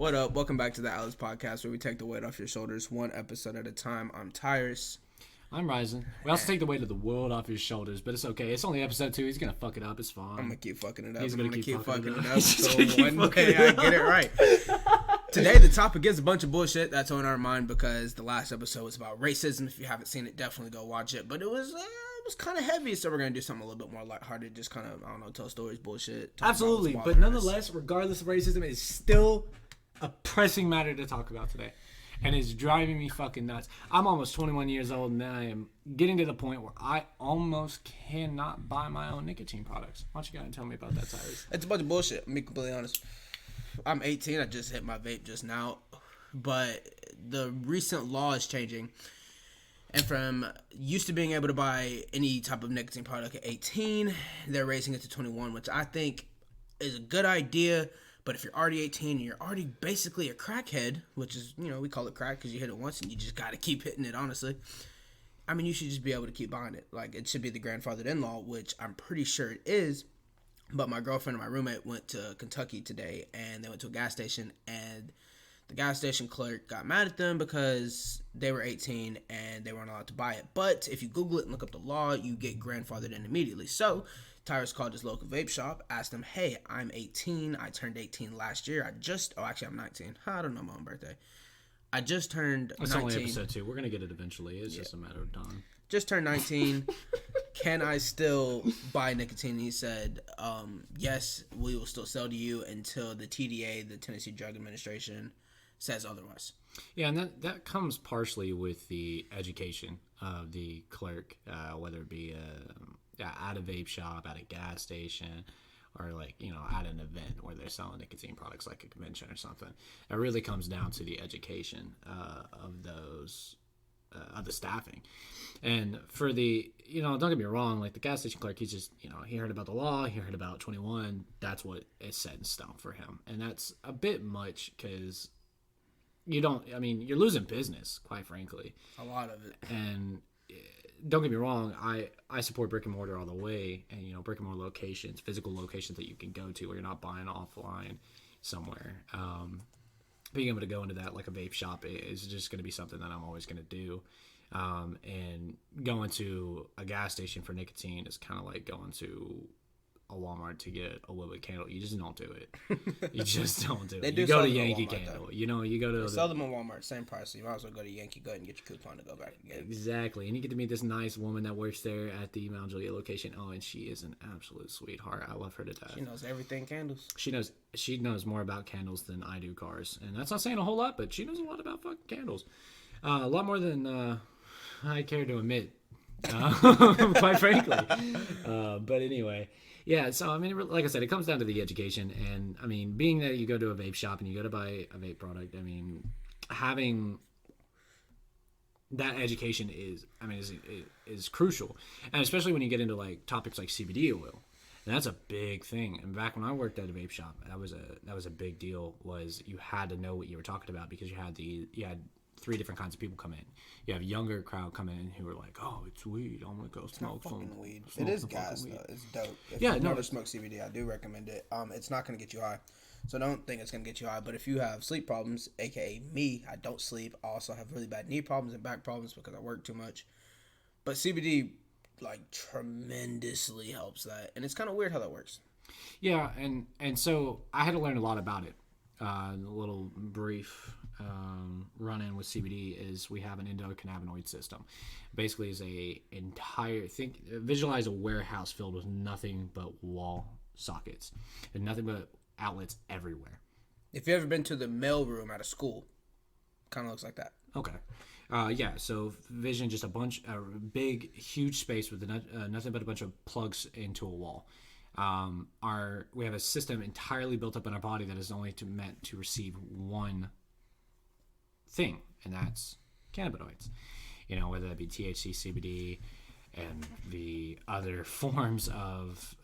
What up? Welcome back to the Alice Podcast, where we take the weight off your shoulders one episode at a time. I'm Tyrus. I'm Ryzen. We also take the weight of the world off his shoulders, but it's okay. It's only episode 2. He's going to fuck it up. It's fine. I'm going to keep fucking it up. He's going to to keep fucking it up until one day I get it right. Today, the topic is a bunch of bullshit that's on our mind because the last episode was about racism. If you haven't seen it, definitely go watch it. But it was kind of heavy, so we're going to do something a little bit more lighthearted. Just kind of, I don't know, tell stories, bullshit. Absolutely. But nonetheless, regardless of racism, it's still a pressing matter to talk about today. And it's driving me fucking nuts. I'm almost 21 years old, and I am getting to the point where I almost cannot buy my own nicotine products. Why don't you go and tell me about that, Tyrese? It's a bunch of bullshit. I'm being completely honest. I'm 18. I just hit my vape just now. But the recent law is changing. And from used to being able to buy any type of nicotine product at 18, they're raising it to 21, which I think is a good idea. But if you're already 18 and you're already basically a crackhead, which is, you know, we call it crack because you hit it once and you just got to keep hitting it, honestly. I mean, you should just be able to keep buying it. Like, it should be the grandfathered in law, which I'm pretty sure it is. But my girlfriend and my roommate went to Kentucky today, and they went to a gas station, and the gas station clerk got mad at them because they were 18 and they weren't allowed to buy it. But if you Google it and look up the law, you get grandfathered in immediately. So Tyrus called his local vape shop, asked him, hey, I'm 18. I turned 18 last year. Actually, I'm 19. I don't know my own birthday. I just turned 19. It's only episode 2. We're going to get it eventually. It's just a matter of time. Just turned 19. Can I still buy nicotine? He said, yes, we will still sell to you until the TDA, the Tennessee Drug Administration, says otherwise. Yeah, and that comes partially with the education of the clerk, whether it be at a vape shop, at a gas station, or like, you know, at an event where they're selling nicotine products like a convention or something. It really comes down to the education of those of the staffing. And for the, you know, don't get me wrong, like the gas station clerk, he's just, you know, he heard about the law, he heard about 21, that's what is set in stone for him. And that's a bit much because you're losing business, quite frankly. A lot of it. And don't get me wrong, I support brick and mortar all the way, and, you know, brick and mortar locations, physical locations that you can go to where you're not buying offline somewhere. Being able to go into that like a vape shop is just going to be something that I'm always going to do. And going to a gas station for nicotine is kind of like going to a Walmart to get a Woodwood candle. You just don't do it. You just don't do it. You go to Yankee Candle. You know, you go to... They sell them on Walmart, same price. So you might as well go to Yankee, go ahead and get your coupon to go back again. Exactly. And you get to meet this nice woman that works there at the Mount Juliet location. Oh, and she is an absolute sweetheart. I love her to death. She knows everything candles. She knows more about candles than I do cars. And that's not saying a whole lot, but she knows a lot about fucking candles. A lot more than I care to admit, quite frankly. But anyway... Yeah, so, I mean, like I said, it comes down to the education. And, I mean, being that you go to a vape shop and you go to buy a vape product, I mean, having that education is crucial. And especially when you get into, like, topics like CBD oil. And that's a big thing. And back when I worked at a vape shop, that was a big deal, was you had to know what you were talking about because you had 3 different kinds of people come in. You have a younger crowd come in who are like, "Oh, it's weed. I'm gonna go smoke some weed." Smoke it is some gas weed. though. It's dope. If yeah, you've never smoked CBD, I do recommend it. It's not gonna get you high, so don't think it's gonna get you high. But if you have sleep problems, aka me, I don't sleep. I also have really bad knee problems and back problems because I work too much. But CBD like tremendously helps that, and it's kind of weird how that works. Yeah, and so I had to learn a lot about it. A little brief run-in with CBD is we have an endocannabinoid system. Basically, is visualize a warehouse filled with nothing but wall sockets and nothing but outlets everywhere. If you've ever been to the mail room at a school, kind of looks like that. Okay. Yeah, so vision just a big, huge space with nothing but a bunch of plugs into a wall. We have a system entirely built up in our body that is only meant to receive one thing, and that's cannabinoids. You know, whether that be THC, CBD, and the other forms of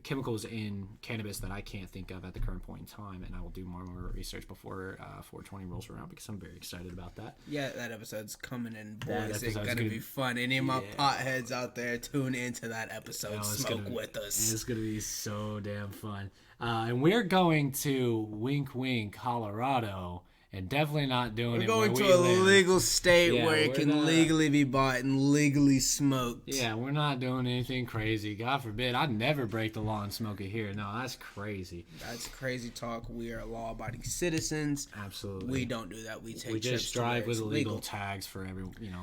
chemicals in cannabis that I can't think of at the current point in time, and I will do more and more research before 420 rolls around because I'm very excited about that. Yeah, that episode's coming in, boys. It's gonna be fun. Any of my potheads out there, tune into that episode. Smoke with us. It's gonna be so damn fun. And we're going to Wink Wink, Colorado. And definitely not doing it. We're going to a legal state where it can legally be bought and legally smoked. Yeah, we're not doing anything crazy. God forbid. I'd never break the law and smoke it here. No, that's crazy. That's crazy talk. We are law-abiding citizens. Absolutely. We don't do that. We just drive with illegal tags for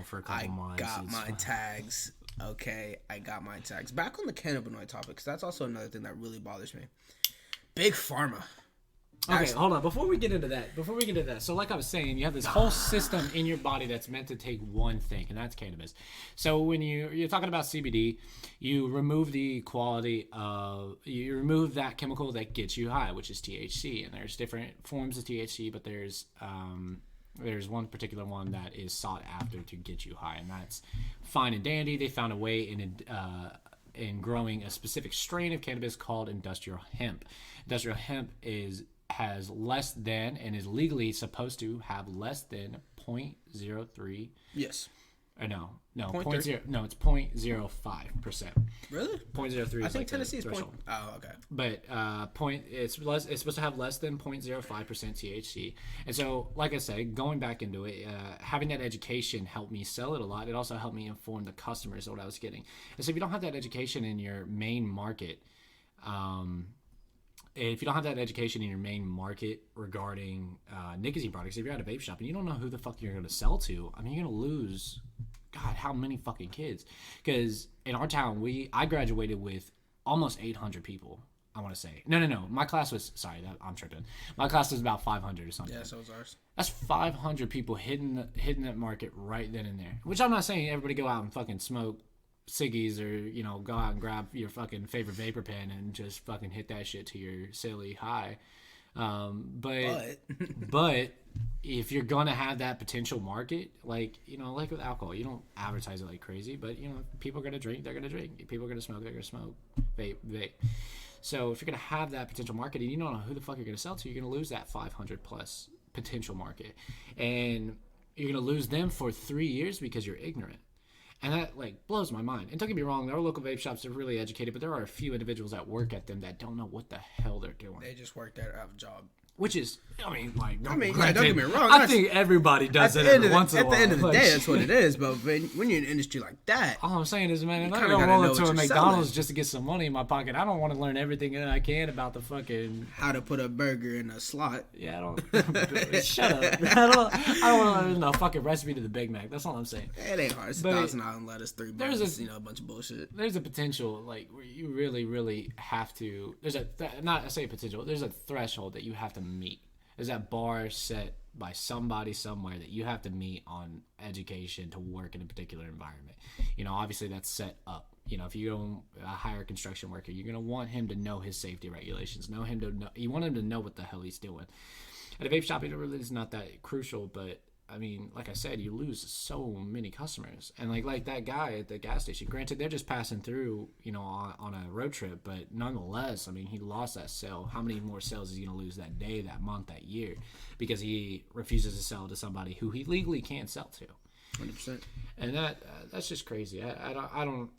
for a couple months. I got my tags. Okay, I got my tags. Back on the cannabinoid topic, because that's also another thing that really bothers me. Big Pharma. Okay, hold on. Before we get into that, so like I was saying, you have this whole system in your body that's meant to take one thing, and that's cannabis. So when you're talking about CBD, you remove you remove that chemical that gets you high, which is THC. And there's different forms of THC, but there's one particular one that is sought after to get you high, and that's fine and dandy. They found a way in growing a specific strain of cannabis called industrial hemp. Industrial hemp has less than and is legally supposed to have less than 0.03. Yes. Or no, it's 0.05%. Really? 0.03. I think Tennessee is point. Oh, okay. But it's supposed to have less than 0.05% THC. And so, like I said, going back into it, having that education helped me sell it a lot. It also helped me inform the customers of what I was getting. And so, if you don't have that education in your main market, regarding nicotine products, if you're at a vape shop and you don't know who the fuck you're going to sell to, I mean, you're going to lose, God, how many fucking kids? Because in our town, I graduated with almost 800 people, I want to say. No. My class was, I'm tripping. My class was about 500 or something. Yeah, so was ours. That's 500 people hitting that market right then and there. Which I'm not saying everybody go out and fucking smoke ciggies or go out and grab your fucking favorite vapor pen and just fucking hit that shit to your silly high, but if you're gonna have that potential market, like with alcohol, you don't advertise it like crazy, but people are gonna drink, they're gonna drink. People are gonna smoke, they're gonna smoke. Vape. So if you're gonna have that potential market and you don't know who the fuck you're gonna sell to, you're gonna lose that 500 plus potential market, and you're gonna lose them for 3 years because you're ignorant. And that blows my mind. And don't get me wrong, there are local vape shops that are really educated, but there are a few individuals that work at them that don't know what the hell they're doing. They just work there to have a job. Which is, don't get me wrong. I think everybody does it every once in a while. At the end of the day, that's what it is. But when you're in an industry like that, all I'm saying is, man, if I go roll into a McDonald's just to get some money in my pocket, I don't want to learn everything that I can about the fucking how to put a burger in a slot. Yeah, I don't. Shut up. I don't want to learn the fucking recipe to the Big Mac. That's all I'm saying. It ain't hard. It's 1,000 Island lettuce, 3 buns, a bunch of bullshit. There's a potential, where you really, really have to. There's there's a threshold that you have to meet. There's that bar set by somebody somewhere that you have to meet on education to work in a particular environment. Obviously that's set up. If you go hire a construction worker, you're going to want him to know his safety regulations. You want him to know what the hell he's doing. At a vape shop, it really is not that crucial, but I mean, like I said, you lose so many customers. And like that guy at the gas station, granted, they're just passing through, on a road trip, but nonetheless, I mean, he lost that sale. How many more sales is he going to lose that day, that month, that year? Because he refuses to sell to somebody who he legally can't sell to. 100%. And that's just crazy. I don't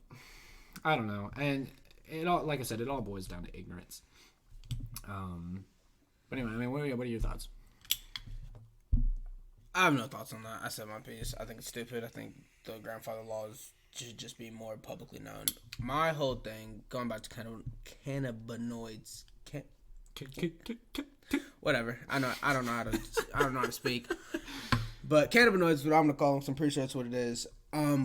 know. And it all, like I said, it all boils down to ignorance. But anyway, I mean, what are your thoughts? I have no thoughts on that. I said my piece. I think it's stupid. I think the grandfather laws should just be more publicly known. My whole thing, going back to cannabinoids, whatever. I don't know how to speak. But cannabinoids is what I'm gonna call them. So I'm pretty sure that's what it is.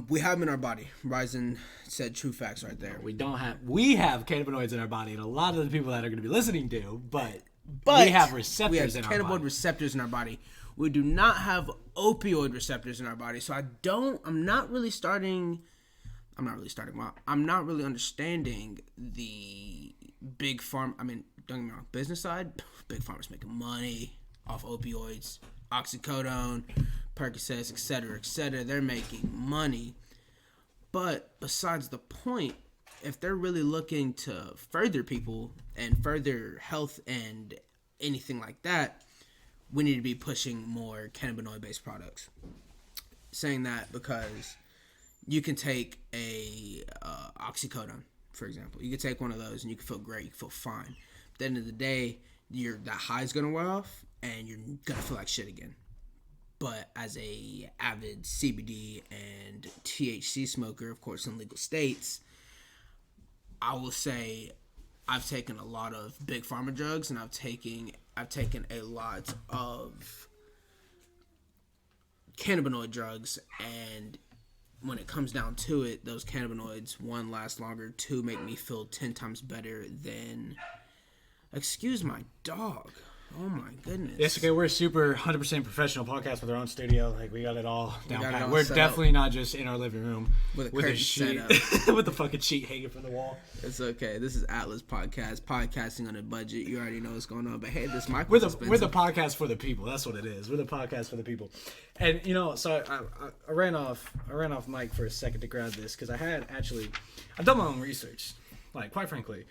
We have them in our body. Ryzen said true facts right there. We have cannabinoids in our body, and a lot of the people that are gonna be listening do, but we have receptors in our body. Cannabinoid receptors in our body. We do not have opioid receptors in our body. So I'm not really understanding the big farm. I mean, don't get me wrong, business side, big pharma's making money off opioids, oxycodone, Percocets, etc., etc. They're making money. But besides the point, if they're really looking to further people and further health and anything like that, we need to be pushing more cannabinoid-based products. Saying that because you can take a oxycodone, for example. You can take one of those and you can feel great, you can feel fine. At the end of the day, that high's gonna wear off and you're gonna feel like shit again. But as a avid CBD and THC smoker, of course, in legal states, I will say I've taken a lot of big pharma drugs, and I've taken a lot of cannabinoid drugs, and when it comes down to it, those cannabinoids, one, last longer, two, make me feel 10 times better than... Excuse my dog. Oh my goodness. Yes, okay, we're a super 100% professional podcast with our own studio. Like, we got it all down pat. We're set definitely up not just in our living room with a sheet, with a fucking sheet hanging from the wall. It's okay. This is Atlas Podcast, podcasting on a budget. You already know what's going on. But hey, this mic we're the podcast for the people. That's what it is. We're the podcast for the people. And you know, so I ran off Mike for a second to grab this because I've done my own research. Like, quite frankly.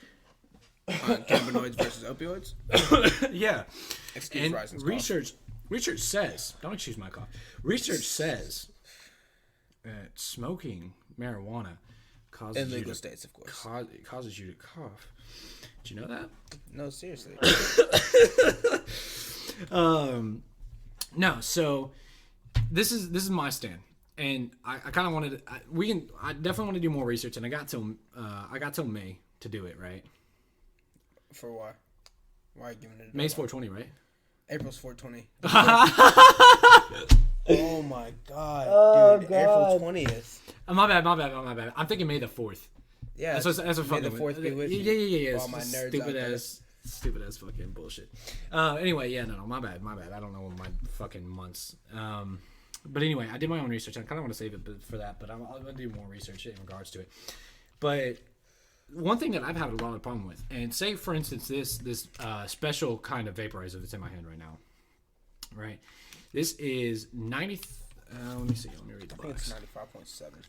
Cannabinoids versus opioids? Yeah. Excuse Rising's research says, don't excuse my cough. Research says that smoking marijuana causes in legal states, of course. Causes you to cough. Did you know that? No, seriously. No, so this is my stand. And I kind of wanted to, I definitely want to do more research, and I got till May to do it, right? For why? Why are you giving it? May's 420, right? April's 420. Oh my god, dude! April 20th. My bad. I'm thinking May the 4th. Yeah, that's what May the 4th be with you. Yeah. All my nerds stupid ass fucking bullshit. Anyway, yeah, no, my bad. I don't know my fucking months. But anyway, I did my own research. I kind of want to save it for that, but I'm gonna do more research in regards to it. But one thing that I've had a lot of problem with, and say for instance this special kind of vaporizer that's in my hand right now, right? This is 90. Let me see. Let me read the box. I think it's 95.7.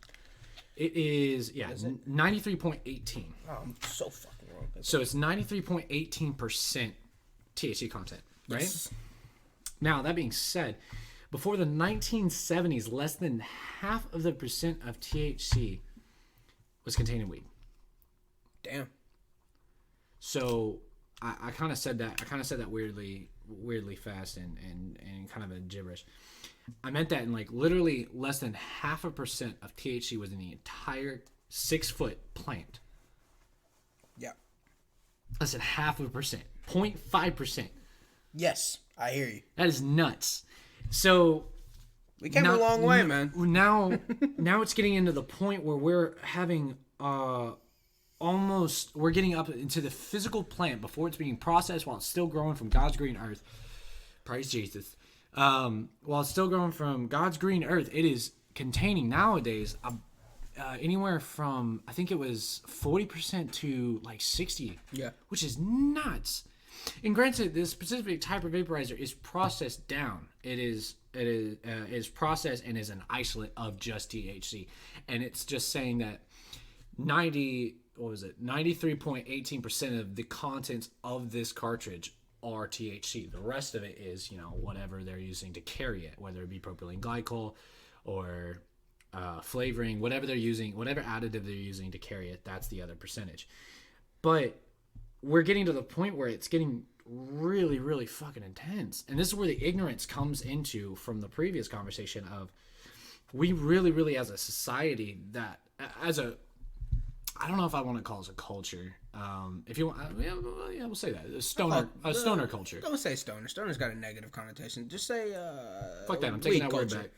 It is 93.18. Oh, I'm so fucking wrong. So it's 93.18% THC content, right? Yes. Now that being said, before the 1970s, less than half of the percent of THC was contained in weed. Damn. So I kind of said that weirdly fast and kind of a gibberish. I meant that in like literally less than 0.5% of THC was in the entire 6-foot plant. Yeah. Less than 0.5%, 0.5%. Yes, I hear you. That is nuts. So we came a long way, man. Now it's getting into the point where we're having we're getting up into the physical plant before it's being processed while it's still growing from God's green earth. Praise Jesus. While it's still growing from God's green earth, it is containing nowadays anywhere from, I think it was 40% to like 60%. Yeah. Which is nuts. And granted, this specific type of vaporizer is processed down. It is processed and is an isolate of just THC. And it's just saying that 93.18% of the contents of this cartridge are THC. The rest of it is, whatever they're using to carry it, whether it be propylene glycol or flavoring, whatever they're using, whatever additive they're using to carry it, that's the other percentage. But we're getting to the point where it's getting really, really fucking intense. And this is where the ignorance comes into from the previous conversation of we really, really as a society that I don't know if I want to call it a culture. If you want, yeah, we'll say that. A stoner culture. Don't say stoner. Stoner's got a negative connotation. Just say fuck that. I'm taking that word back.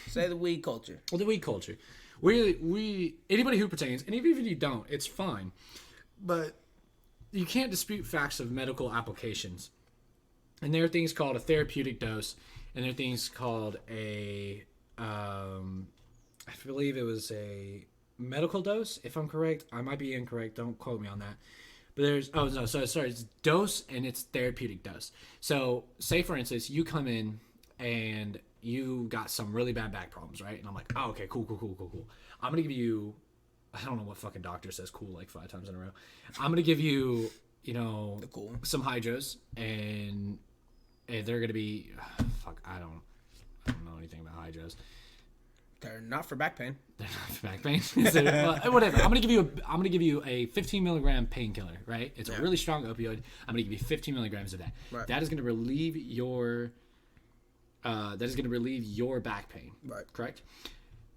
Say the weed culture. Well, the weed culture. We anybody who pertains, and even if you don't, it's fine. But you can't dispute facts of medical applications. And there are things called a therapeutic dose, and there are things called a I believe it was a medical dose, if I'm correct. I might be incorrect, don't quote me on that. But it's dose and it's therapeutic dose. So say for instance you come in and you got some really bad back problems, right? And I'm like, oh, okay, cool. I'm gonna give you I don't know what fucking doctor says cool like 5 times in a row. I'm gonna give you, The cool. some hydros, and they're gonna be, fuck, I don't know anything about hydros. They're not for back pain. They're not for back pain. Well, whatever. I'm gonna give you a 15 milligram painkiller. Right? It's a really strong opioid. I'm gonna give you 15 milligrams of that. Right. That is gonna relieve your. That is gonna relieve your back pain. Right. Correct.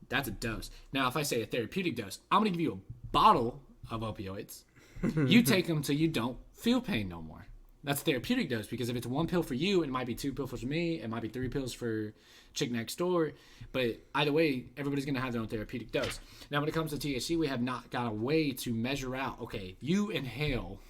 That's a dose. Now, if I say a therapeutic dose, I'm gonna give you a bottle of opioids. You take them till you don't feel pain no more. That's a therapeutic dose, because if it's 1 pill for you, it might be 2 pills for me, it might be 3 pills for chick next door, but either way, everybody's going to have their own therapeutic dose. Now, when it comes to THC, we have not got a way to measure out, okay, you inhale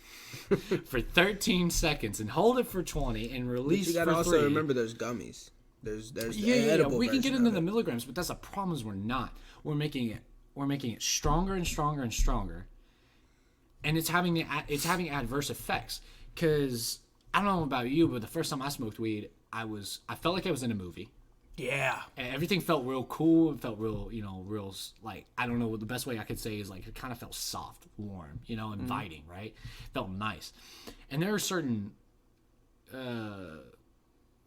for 13 seconds and hold it for 20 and release for 3. You got to also remember those gummies. There's edible we can get into version the of it. milligrams, but that's the problem is we're not. We're making it stronger and stronger and stronger, and it's having adverse effects. Because I don't know about you, but the first time I smoked weed, I felt like I was in a movie. Yeah. And everything felt real cool. It felt real, real, like, I don't know what the best way I could say is, like, it kind of felt soft, warm, inviting, right? Felt nice. And there are certain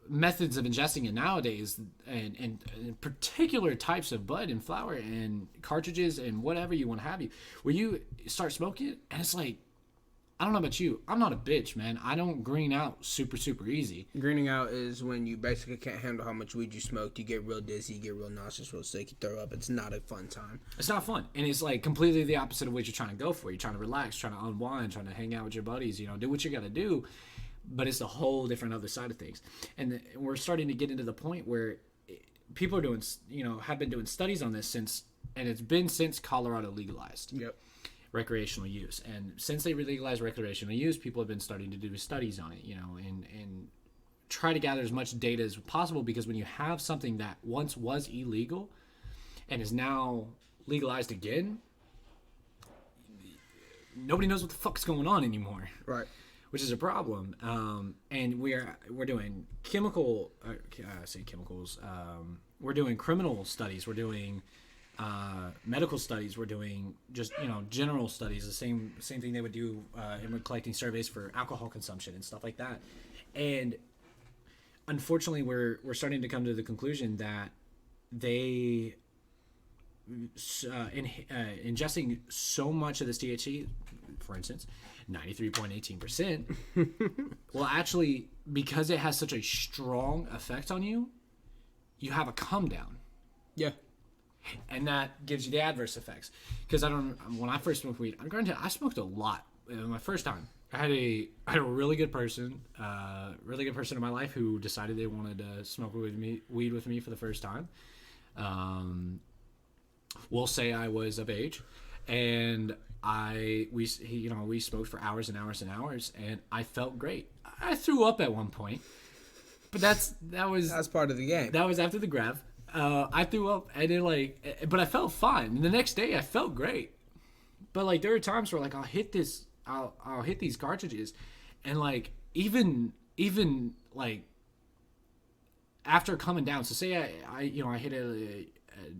methods of ingesting it nowadays, and particular types of bud and flower and cartridges and whatever you want to have, where you start smoking it, and it's like, I don't know about you. I'm not a bitch, man. I don't green out super, super easy. Greening out is when you basically can't handle how much weed you smoked. You get real dizzy, you get real nauseous, real sick, you throw up. It's not a fun time. It's not fun. And it's like completely the opposite of what you're trying to go for. You're trying to relax, trying to unwind, trying to hang out with your buddies, do what you got to do. But it's the whole different other side of things. And we're starting to get into the point where people are doing, have been doing studies on this since Colorado legalized. Yep. Recreational use, and since they legalized recreational use, people have been starting to do studies on it, and try to gather as much data as possible, because when you have something that once was illegal and is now legalized again, nobody knows what the fuck's going on anymore, Right. which is a problem. And we're doing chemicals. We're doing criminal studies. We're doing medical studies. We're doing just general studies, the same thing they would do, and we're collecting surveys for alcohol consumption and stuff like that. And unfortunately, we're starting to come to the conclusion that they ingesting so much of this THC, for instance, 93.18%, will actually, because it has such a strong effect on you, you have a come down. Yeah. And that gives you the adverse effects. Because when I first smoked weed, granted, I smoked a lot. My first time, I had a really good person in my life who decided they wanted to smoke weed with me for the first time. We'll say I was of age, and we smoked for hours and hours and hours, and I felt great. I threw up at one point, but that's part of the game. That was after the grab. I threw up, and but I felt fine. And the next day I felt great. But there are times where I'll hit these cartridges, and even after coming down. So say I hit it at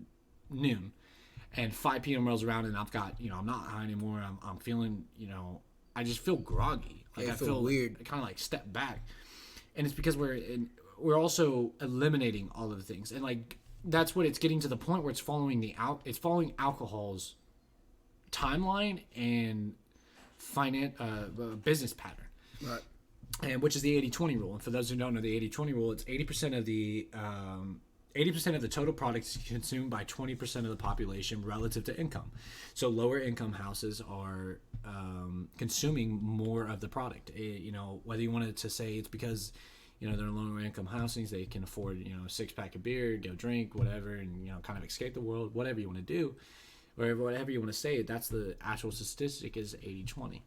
noon, and 5 p.m. rolls around, and I've got I'm not high anymore. I'm feeling I just feel groggy. I feel weird. I kind of step back, and it's because we're also eliminating all of the things, and that's what it's getting to the point where it's following alcohol's timeline and business pattern, right? And which is the 80-20 rule. And for those who don't know the 80-20 rule, it's 80% of the 80% of the total products consumed by 20% of the population relative to income. So lower income houses are consuming more of the product. Whether you wanted to say it's because they're in lower income housings, they can afford a 6-pack of beer, go drink, whatever, and kind of escape the world, whatever you want to do, or whatever you want to say. That's the actual statistic is 80-20,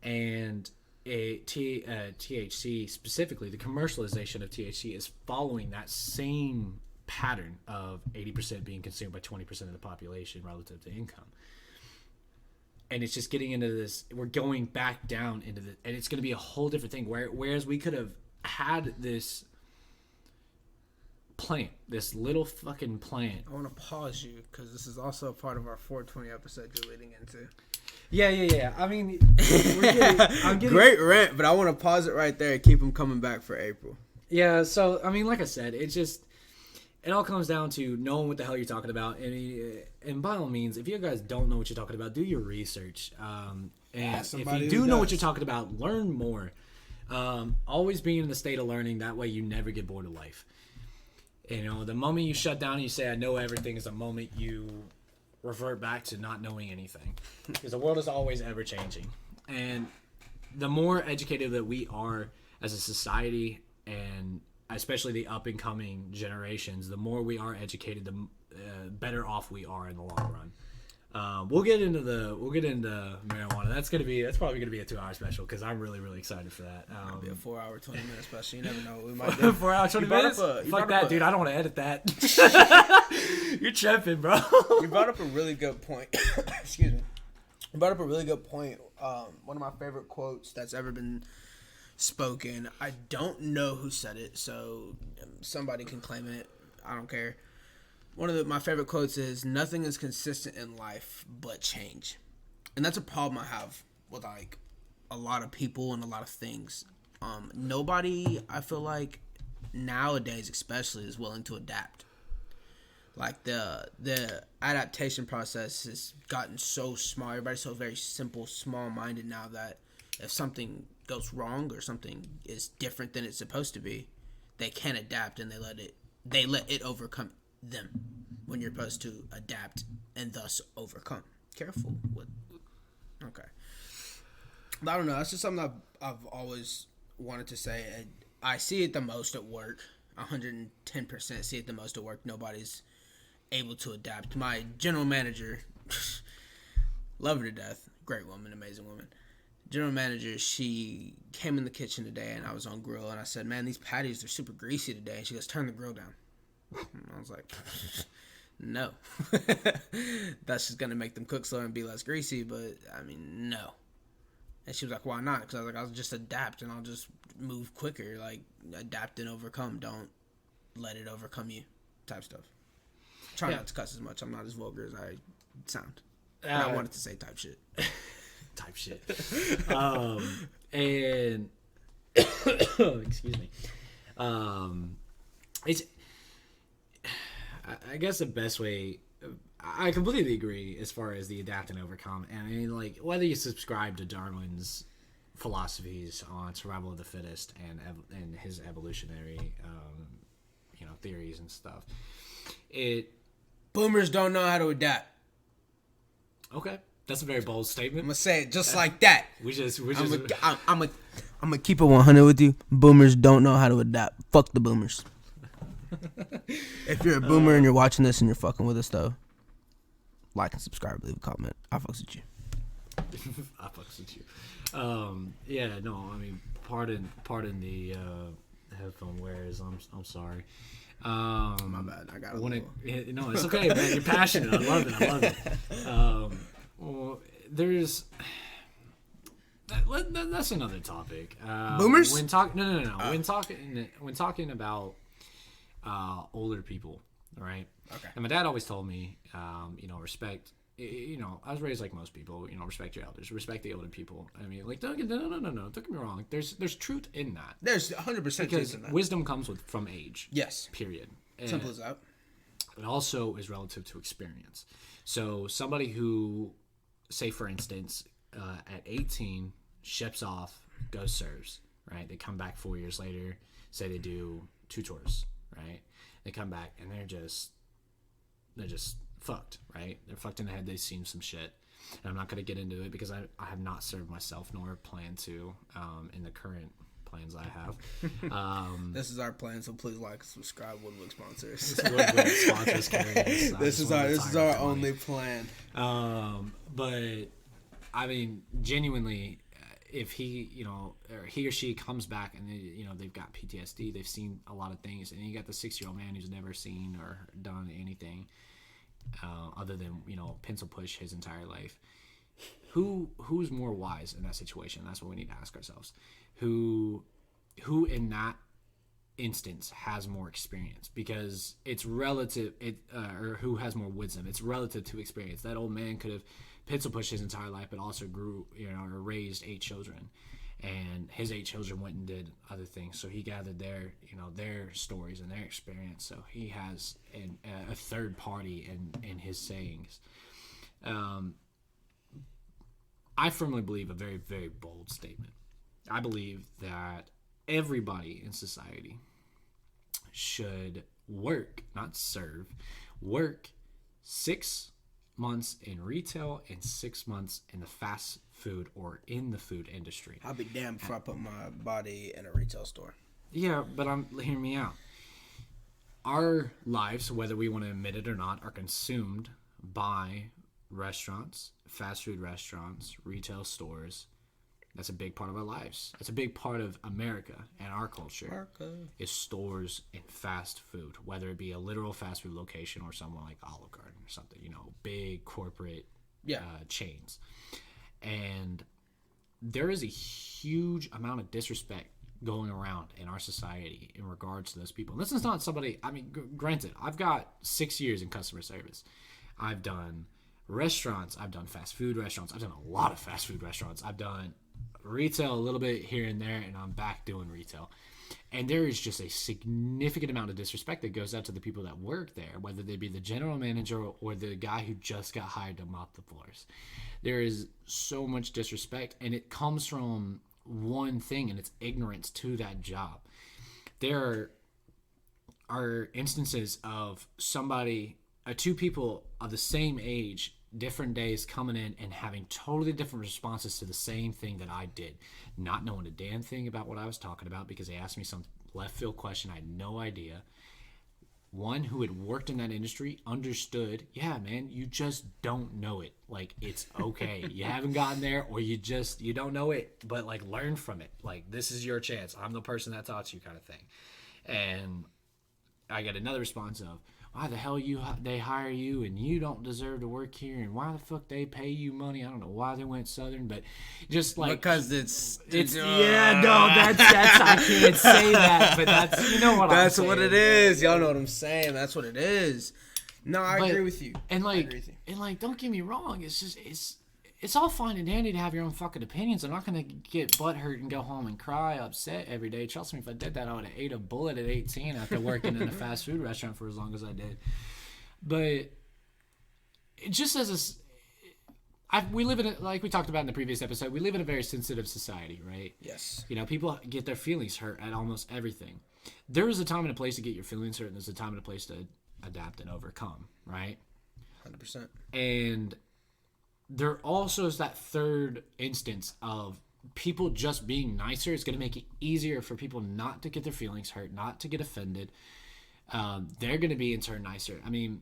and THC specifically, the commercialization of THC is following that same pattern of 80% being consumed by 20% of the population relative to income. And it's just getting into this, we're going back down into the, and it's going to be a whole different thing, whereas we could have had this plant, this little fucking plant. I want to pause you because this is also a part of our 420 episode you're leading into. Yeah. I mean, I'm getting great rant, but I want to pause it right there and keep them coming back for April. Yeah, so I mean, like I said, it all comes down to knowing what the hell you're talking about, and by all means, if you guys don't know what you're talking about, do your research. And if you do know what you're talking about, learn more. Always being in the state of learning, that way you never get bored of life. You know, the moment you shut down and you say I know everything is the moment you revert back to not knowing anything, because the world is always ever changing, and the more educated that we are as a society, and especially the up and coming generations, the more we are educated, the better off we are in the long run. We'll get into marijuana. That's probably gonna be a 2-hour special because I'm really, really excited for that. It'll be a 4-hour 20-minute special. You never know what we might do. 4 hours 20 minutes. Fuck that, dude. I don't want to edit that. You're tripping, bro. You brought up a really good point. Excuse me. You brought up a really good point. One of my favorite quotes that's ever been spoken. I don't know who said it, so somebody can claim it. I don't care. One of my favorite quotes is, "Nothing is consistent in life but change." And that's a problem I have with like a lot of people and a lot of things. Nobody, I feel like nowadays especially, is willing to adapt. Like the adaptation process has gotten so small. Everybody's so very simple, small-minded now that if something goes wrong or something is different than it's supposed to be, they can't adapt and they let it overcome them, when you're supposed to adapt and thus overcome. Careful with. Okay. But I don't know. That's just something I've always wanted to say. I see it the most at work. 110% see it the most at work. Nobody's able to adapt. My general manager, love her to death. Great woman, amazing woman. General manager, she came in the kitchen today and I was on grill and I said, "Man, these patties, they're super greasy today." And she goes, "Turn the grill down." And I was like, no. That's just going to make them cook slower and be less greasy, but, I mean, no. And she was like, "Why not?" Because I was like, "I'll just adapt and I'll just move quicker. Like, adapt and overcome. Don't let it overcome you," type stuff. Try not to cuss as much. I'm not as vulgar as I sound. But I wanted to say type shit. Type shit. And, excuse me. It's... I guess the best way, I completely agree as far as the adapt and overcome. And I mean, like, whether you subscribe to Darwin's philosophies on survival of the fittest and his evolutionary, theories and stuff, boomers don't know how to adapt. Okay, that's a very bold statement. I'm gonna say it just like that. I'm gonna keep it 100 with you. Boomers don't know how to adapt. Fuck the boomers. If you're a boomer and you're watching this and you're fucking with us, though, like and subscribe, leave a comment. I fucks with you. I fucks with you. Yeah, no, I mean, pardon the headphone wearers. I'm sorry. My bad. I got it. No, it's okay, man. You're passionate. I love it. Well, there's. That's another topic. Boomers? No. When talking about older people, right? Okay. And my dad always told me, respect. I was raised like most people. Respect your elders, respect the older people. I mean, like, no. Don't get me wrong. There's truth in that. There's 100% truth in that. Wisdom comes from age. Yes. Period. Simple as that. It also is relative to experience. So somebody who, say for instance, at 18 ships off, goes serves, right? They come back 4 years later, say they do 2 tours, right? They come back and they're just fucked, right? They're fucked in the head. They've seen some shit. And I'm not going to get into it because I have not served myself nor plan to in the current plans I have. This is our plan, so please like and subscribe. Woodwick sponsors. This is our only plan. But I mean, genuinely, if he, or he or she comes back and they've got PTSD, they've seen a lot of things, and you got the 6-year-old man who's never seen or done anything other than pencil push his entire life. Who's more wise in that situation? That's what we need to ask ourselves. Who in that instance has more experience because it's relative, or who has more wisdom. It's relative to experience. That old man could have pencil pushed his entire life, but also grew, or raised 8 children. And his 8 children went and did other things. So he gathered their stories and their experience. So he has a third party in his sayings. I firmly believe a very, very bold statement. I believe that everybody in society should work, not serve, work 6 months in retail and 6 months in the fast food or in the food industry. I'll be damned before I put my body in a retail store. Yeah, but hear me out. Our lives, whether we want to admit it or not, are consumed by restaurants, fast food restaurants, retail stores. That's a big part of our lives. That's a big part of America and our culture. Is stores and fast food, whether it be a literal fast food location or someone like Olive Garden or something, big corporate chains. And there is a huge amount of disrespect going around in our society in regards to those people. And this is not somebody, granted, I've got 6 years in customer service. I've done restaurants. I've done fast food restaurants. I've done a lot of fast food restaurants. I've done retail a little bit here and there, and I'm back doing retail. And there is just a significant amount of disrespect that goes out to the people that work there, whether they be the general manager or the guy who just got hired to mop the floors. There is so much disrespect, and it comes from one thing, and it's ignorance to that job. There are instances of two people of the same age, different days, coming in and having totally different responses to the same thing that I did, not knowing a damn thing about what I was talking about because they asked me some left field question. I had no idea. One who had worked in that industry understood, yeah, man, you just don't know it. Like, it's okay. You haven't gotten there, or you don't know it, but like, learn from it. Like, this is your chance. I'm the person that taught you, kind of thing. And I get another response of, why the hell they hire you and you don't deserve to work here, and why the fuck they pay you money? I don't know why they went Southern, but just like, because it's that's I can't say that, but that's that's what it is. Y'all know what I'm saying. That's what it is. No, I agree with you. And don't get me wrong. It's just it's all fine and dandy to have your own fucking opinions. I'm not gonna get butthurt and go home and cry, upset every day. Trust me, if I did that, I would have ate a bullet at 18 after working in a fast food restaurant for as long as I did. But it just we live in like we talked about in the previous episode. We live in a very sensitive society, right? Yes. People get their feelings hurt at almost everything. There is a time and a place to get your feelings hurt, and there's a time and a place to adapt and overcome, right? 100%. And there also is that third instance of people just being nicer. It's going to make it easier for people not to get their feelings hurt, not to get offended. They're going to be in turn nicer. I mean,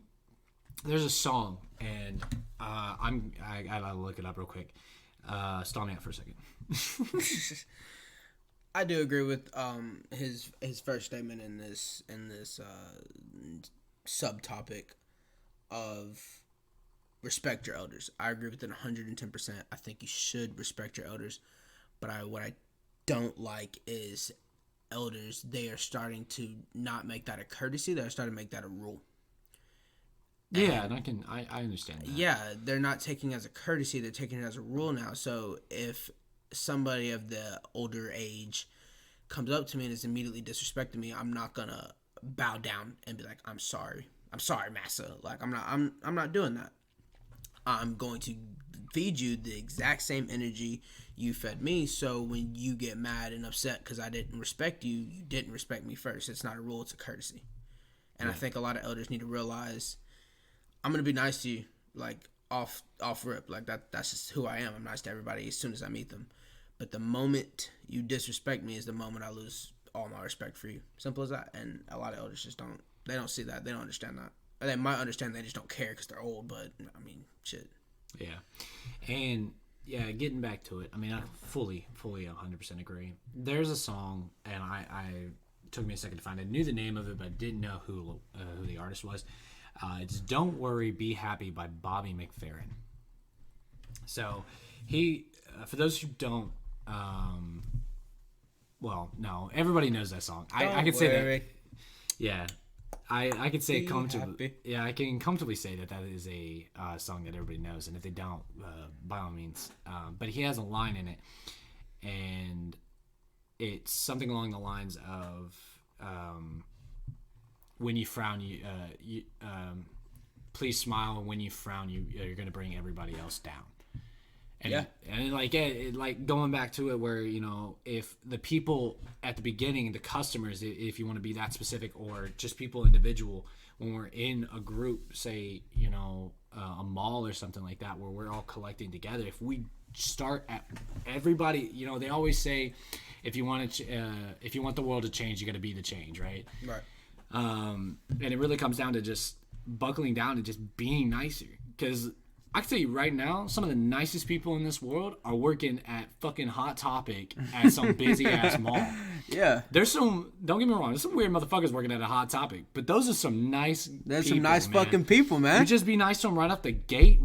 there's a song, and I gotta look it up real quick. Stall me out for a second. I do agree with his first statement in this subtopic of respect your elders. I agree with it 110%. I think you should respect your elders, but what I don't like is elders. They are starting to not make that a courtesy. They're starting to make that a rule. Yeah, and I understand that. Yeah, they're not taking it as a courtesy. They're taking it as a rule now. So if somebody of the older age comes up to me and is immediately disrespecting me, I'm not gonna bow down and be like, I'm sorry, massa. Like, I'm not doing that. I'm going to feed you the exact same energy you fed me. So when you get mad and upset because I didn't respect you, you didn't respect me first. It's not a rule, it's a courtesy. And I think a lot of elders need to realize, I'm gonna be nice to you, like off rip, like that's just who I am. I'm nice to everybody as soon as I meet them. But the moment you disrespect me is the moment I lose all my respect for you. Simple as that. And a lot of elders just don't see that. They don't understand that. They might understand, they just don't care because they're old. But I mean, shit. Yeah, and yeah, getting back to it. I mean, I fully 100% agree. There's a song, and I took me a second to find it. I knew the name of it, but I didn't know who the artist was. It's "Don't Worry, Be Happy" by Bobby McFerrin. So he, for those who don't well, no, everybody knows that song. I could say that. Yeah, I could say comfortably. Yeah, I can comfortably say that is a song that everybody knows, and if they don't, by all means. But he has a line in it, and it's something along the lines of, "When you frown, please smile. And when you frown, you're going to bring everybody else down." And like going back to it, where if the people at the beginning, the customers, if you want to be that specific, or just people individual, when we're in a group, say a mall or something like that, where we're all collecting together, if we start at everybody, they always say, if you want the world to change, you got to be the change, right? Right. And it really comes down to just buckling down and just being nicer, because I can tell you right now, some of the nicest people in this world are working at fucking Hot Topic at some busy ass mall. Yeah. Don't get me wrong, there's some weird motherfuckers working at a Hot Topic, but those are some nice some nice fucking people, man. You just be nice to them right off the gate,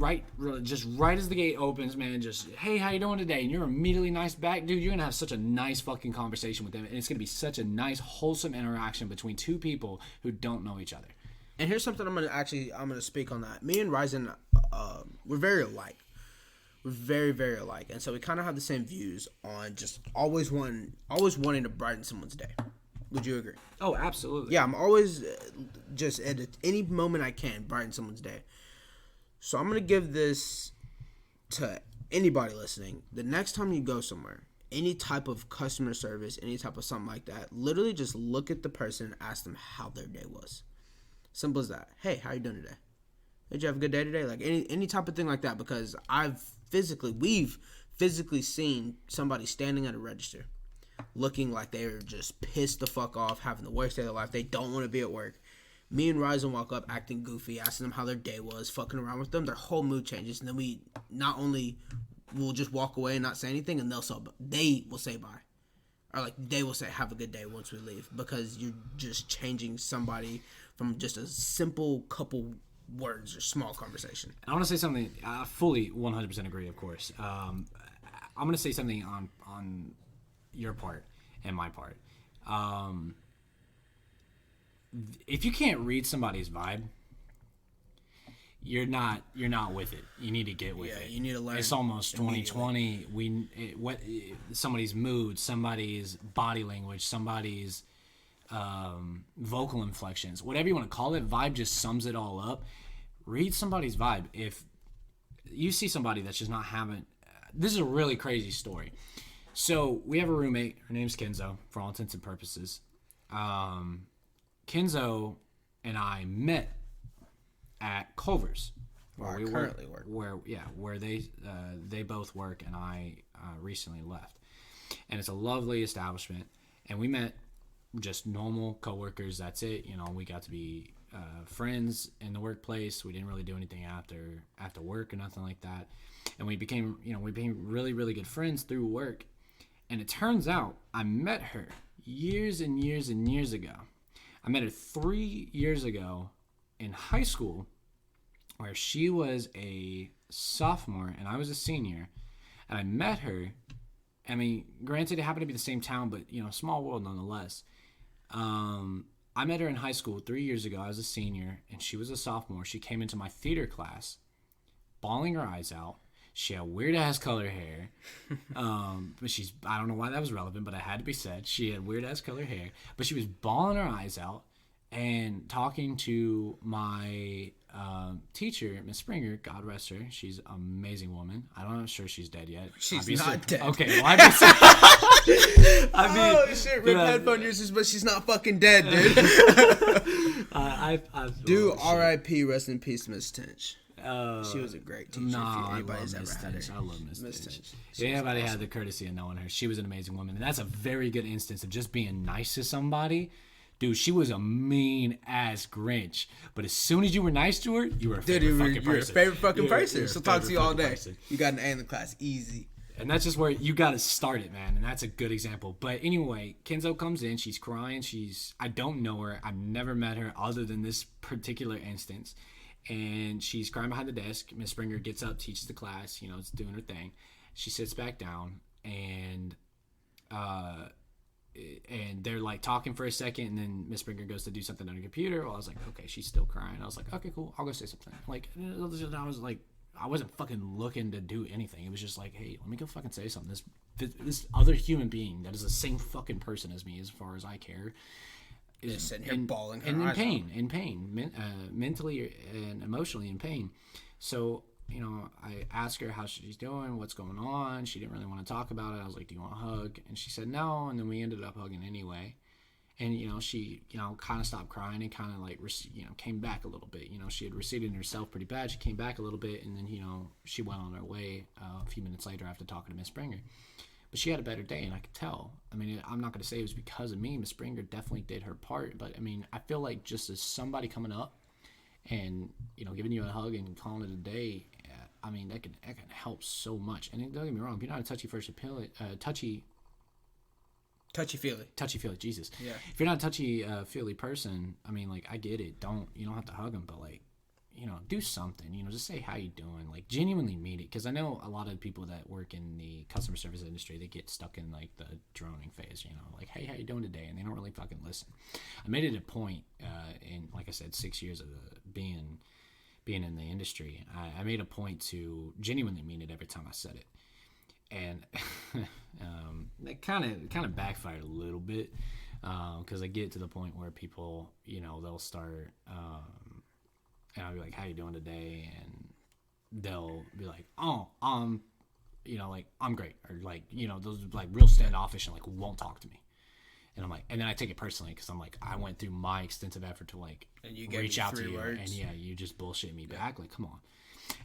just right as the gate opens, man. Just, hey, how you doing today? And you're immediately nice back, dude. You're gonna have such a nice fucking conversation with them, and it's gonna be such a nice, wholesome interaction between two people who don't know each other. And here's something I'm gonna speak on that. Me and Ryzen, we're very alike. We're very, very alike, and so we kind of have the same views on just always wanting to brighten someone's day. Would you agree? Oh, absolutely. Yeah, I'm always just at any moment I can brighten someone's day. So I'm gonna give this to anybody listening. The next time you go somewhere, any type of customer service, any type of something like that, literally just look at the person and ask them how their day was. Simple as that. Hey, how you doing today? Did you have a good day today? Like any type of thing like that, because we've physically seen somebody standing at a register looking like they're just pissed the fuck off, having the worst day of their life. They don't want to be at work. Me and Ryzen walk up acting goofy, asking them how their day was, fucking around with them. Their whole mood changes, and then we not only will just walk away and not say anything, and they will say bye. Or like they will say have a good day once we leave, because you're just changing somebody from just a simple couple words or small conversation. I want to say something. I fully 100% agree, of course. I'm going to say something on your part and my part. If you can't read somebody's vibe, you're not with it. You need to get with it. You need to learn. It's almost 2020. Somebody's mood, somebody's body language, somebody's vocal inflections, whatever you want to call it, vibe just sums it all up. Read somebody's vibe. If you see somebody that's just not having, this is a really crazy story. So we have a roommate. Her name's Kenzo, for all intents and purposes. Kenzo and I met at Culver's, where we currently work. Where they both work, and I recently left. And it's a lovely establishment, and we met just normal coworkers. That's it. We got to be friends in the workplace. We didn't really do anything after work or nothing like that. And we became really, really good friends through work. And it turns out I met her years and years and years ago. I met her 3 years ago in high school, where she was a sophomore and I was a senior. And I met her. I mean, granted, it happened to be the same town, but small world nonetheless. I met her in high school 3 years ago. I was a senior and she was a sophomore. She came into my theater class, bawling her eyes out. She had weird ass color hair. But I don't know why that was relevant, but it had to be said. She had weird ass color hair, but she was bawling her eyes out and talking to my teacher, Miss Springer, God rest her. She's an amazing woman. I'm not sure she's dead yet. She's not dead. Okay, well, oh shit, rip headphone users, but she's not fucking dead, dude. Dude, R.I.P. Rest in peace, Miss Tinch. She was a great teacher. I love Miss Tinch. If anybody had the courtesy of knowing her, she was an amazing woman. And that's a very good instance of just being nice to somebody. Dude, she was a mean-ass Grinch. But as soon as you were nice to her, you were a favorite fucking person. You're a favorite fucking person. She'll talk to you all day. You got an A in the class. Easy. And that's just where you got to start it, man. And that's a good example. But anyway, Kenzo comes in. She's crying. I don't know her. I've never met her other than this particular instance. And she's crying behind the desk. Miss Springer gets up, teaches the class. It's doing her thing. She sits back down. And and they're like talking for a second, and then Miss Springer goes to do something on her computer. Well, I was like, okay, she's still crying. I was like, okay, cool, I'll go say something. Like, I was like, I wasn't fucking looking to do anything. It was just like, hey, let me go fucking say something. This other human being that is the same fucking person as me, as far as I care, is Just sitting here bawling her and eyes in pain, mentally and emotionally in pain. So, I asked her how she's doing, what's going on. She didn't really want to talk about it. I was like, do you want a hug? And she said no, and then we ended up hugging anyway. And, she, kind of stopped crying and kind of like, came back a little bit. She had receded in herself pretty bad. She came back a little bit, and then, she went on her way a few minutes later after talking to Miss Springer. But she had a better day, and I could tell. I mean, I'm not going to say it was because of me. Miss Springer definitely did her part. But, I mean, I feel like just as somebody coming up and, giving you a hug and calling it a day, I mean, that can help so much. And don't get me wrong, if you're not a touchy-feely, Jesus. Yeah. If you're not a touchy-feely person, I mean, like, I get it. You don't have to hug them, but, like, do something. Just say how you doing. Like, genuinely mean it. Because I know a lot of people that work in the customer service industry, they get stuck in, like, the droning phase, like, hey, how you doing today? And they don't really fucking listen. I made it a point, in, like I said, 6 years of being in the industry, I made a point to genuinely mean it every time I said it. And it kind of backfired a little bit, because I get to the point where people, they'll start, and I'll be like, how you doing today? And they'll be like, oh, like, I'm great. Or like, those like real standoffish and like won't talk to me. And I'm like, and then I take it personally because I'm like, I went through my extensive effort to like reach out to you, words. And yeah, you just bullshit me back. Like, come on.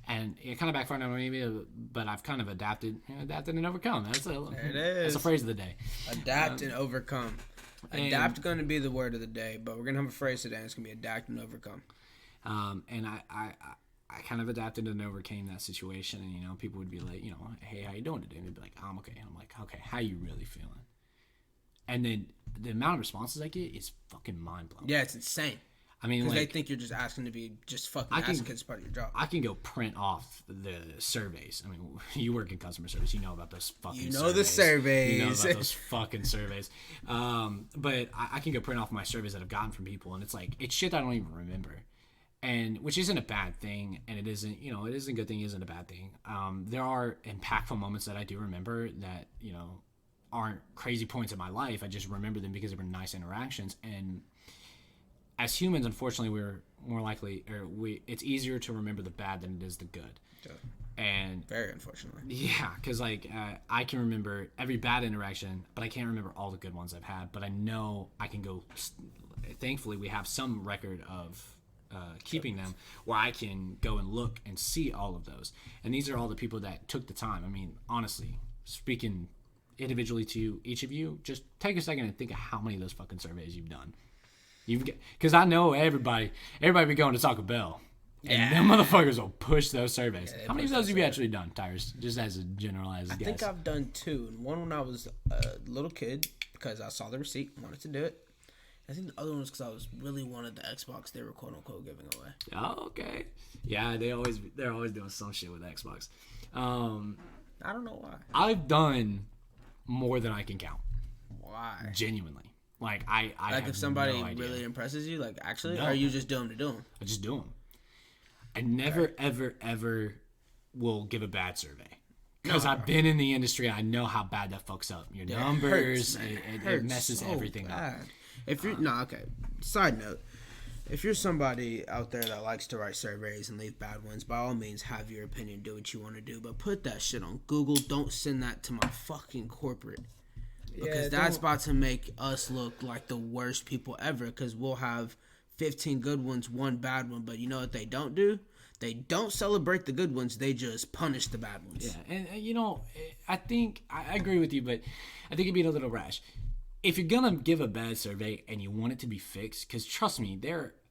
And it kind of backfired on me, but I've kind of adapted and overcome. That's a phrase of the day. Adapt and overcome. Adapt going to be the word of the day, but we're gonna have a phrase today. And it's gonna be adapt and overcome. And I kind of adapted and overcame that situation. And people would be like, hey, how you doing today? And they'd be like, I'm okay. And I'm like, okay, how you really feeling? And then the amount of responses I get is fucking mind blowing. Yeah, it's insane. I mean, because like, they think you're just asking to be just fucking asking because it's part of your job. I can go print off the surveys. I mean, you work in customer service, you know about those fucking surveys. The surveys. You know about those fucking surveys. But I can go print off my surveys that I've gotten from people, and it's like, it's shit I don't even remember. And which isn't a bad thing, and it isn't, it isn't a good thing, isn't a bad thing. There are impactful moments that I do remember that, aren't crazy points in my life. I just remember them because they were nice interactions. And as humans, unfortunately, we're more likely, it's easier to remember the bad than it is the good. Yeah. And very unfortunately. Yeah, because like I can remember every bad interaction, but I can't remember all the good ones I've had. But I know I can go. Thankfully, we have some record of keeping them where I can go and look and see all of those. And these are all the people that took the time. I mean, honestly, speaking individually to each of you, just take a second and think of how many of those fucking surveys you've done. Because I know everybody be going to Taco Bell, and them motherfuckers will push those surveys. How many of those have you actually done, Tyrus? Just as a generalized guess. I think I've done 2. One when I was a little kid because I saw the receipt, wanted to do it. I think the other one was because I was really wanted the Xbox they were quote unquote giving away. Oh, okay. Yeah, they're always doing some shit with Xbox. I don't know why. I've done more than I can count. Why? Genuinely. Like, I like, if somebody really impresses you, like, actually, no. Or are you just do them to do them? I just do them. I never, ever will give a bad survey. Because I've been in the industry, I know how bad that fucks up your numbers. It messes so everything bad. Up. If you're okay. Side note: if you're somebody out there that likes to write surveys and leave bad ones, by all means, have your opinion, do what you want to do, but put that shit on Google. Don't send that to my fucking corporate. Because that's about to make us look like the worst people ever. Because we'll have 15 good ones, 1 bad one. But you know what they don't do? They don't celebrate the good ones. They just punish the bad ones. Yeah, and I think I agree with you, but I think it'd be a little rash. If you're gonna give a bad survey and you want it to be fixed, because trust me,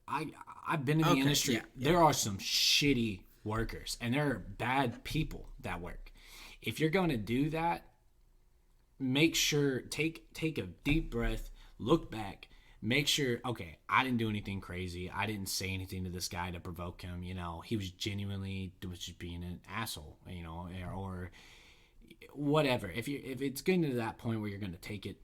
I've been in the industry. Yeah. There are some shitty workers, and there are bad people that work. If you're gonna do that, make sure take a deep breath, look back, make sure, okay, I didn't do anything crazy. I didn't say anything to this guy to provoke him. He was genuinely just being an asshole, or whatever. If it's getting to that point where you're gonna take it,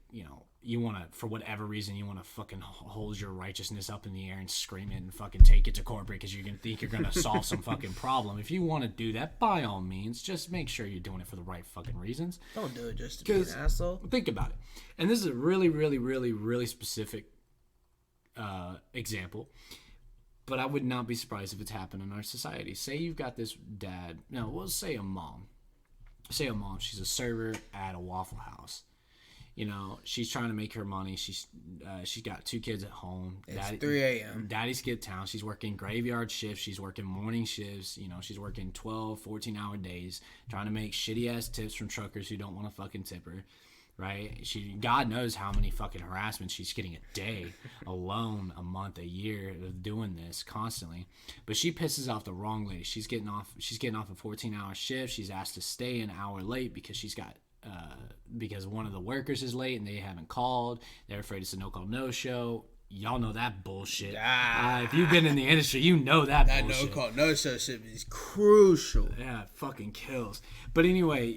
you want to, for whatever reason, you want to fucking hold your righteousness up in the air and scream it and fucking take it to corporate because you're gonna think you're gonna solve some fucking problem. If you want to do that, by all means, just make sure you're doing it for the right fucking reasons. Don't do it just to be an asshole. Think about it. And this is a really, really, really, really specific example. But I would not be surprised if it's happened in our society. Say you've got this dad. No, we'll say a mom. Say a mom. She's a server at a Waffle House. She's trying to make her money. She's got 2 kids at home. It's 3 a.m. Daddy's get town. She's working graveyard shifts. She's working morning shifts. She's working 12, 14-hour days, trying to make shitty-ass tips from truckers who don't want to fucking tip her. Right? God knows how many fucking harassments she's getting a day, alone, a month, a year of doing this constantly. But she pisses off the wrong lady. She's getting off a 14-hour shift. She's asked to stay an hour late because because one of the workers is late and they haven't called. They're afraid it's a no-call, no-show. Y'all know that bullshit. If you've been in the industry, you know that bullshit. That no-call, no-show shit is crucial. Yeah, it fucking kills. But anyway,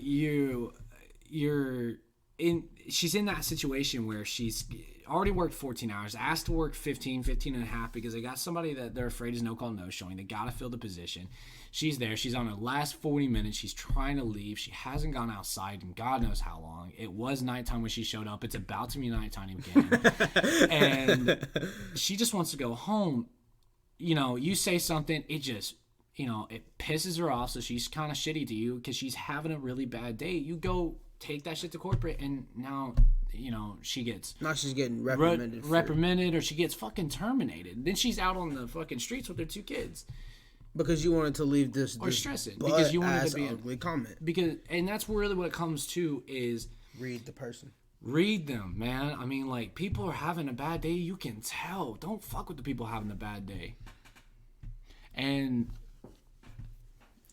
she's in that situation where she's already worked 14 hours, asked to work 15 and a half because they got somebody that they're afraid is no-call, no-showing. They got to fill the position. She's there. She's on her last 40 minutes. She's trying to leave. She hasn't gone outside in God knows how long. It was nighttime when she showed up. It's about to be nighttime again. And she just wants to go home. You say something, it just, it pisses her off, so she's kind of shitty to you because she's having a really bad day. You go take that shit to corporate, and now she gets she's getting reprimanded or she gets fucking terminated. Then she's out on the fucking streets with her 2 kids because you wanted to leave this or stressing because you wanted to be an ugly comment. And that's really what it comes to is read the person. Read them, man. I mean, like, people are having a bad day. You can tell. Don't fuck with the people having a bad day. And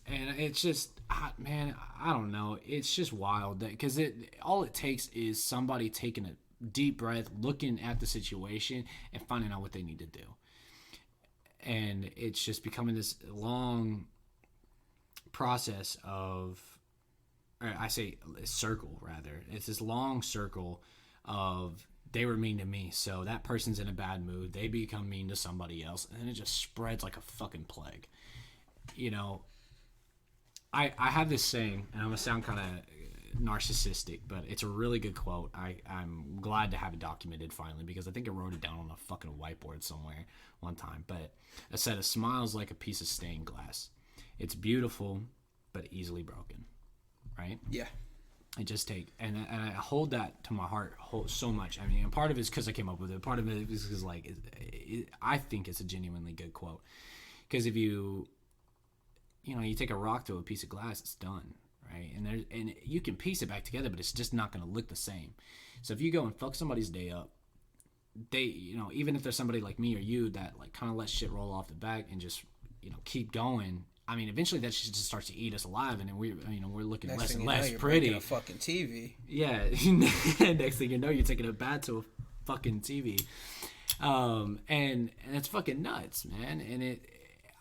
it's just, man, I don't know. It's just wild because all it takes is somebody taking a deep breath, looking at the situation, and finding out what they need to do. And it's just becoming this long process of, or I say a circle rather. It's this long circle of they were mean to me, so that person's in a bad mood. They become mean to somebody else, and then it just spreads like a fucking plague. I have this saying, and I'm going to sound kind of narcissistic, but it's a really good quote. I'm glad to have it documented finally because I think I wrote it down on a fucking whiteboard somewhere one time. But I said, a smile is like a piece of stained glass. It's beautiful, but easily broken. Right? Yeah. And I hold that to my heart so much. I mean, and part of it is because I came up with it. Part of it is because, I think it's a genuinely good quote. Because if you take a rock to a piece of glass, it's done, right? And you can piece it back together, but it's just not going to look the same. So if you go and fuck somebody's day up, they, even if there's somebody like me or you that like kind of lets shit roll off the back and just, keep going. I mean, eventually that shit just starts to eat us alive, and then we're looking next less and thing less you're pretty. breaking a fucking TV. Yeah. Next thing you know, you're taking a bath to a fucking TV. And it's fucking nuts, man. And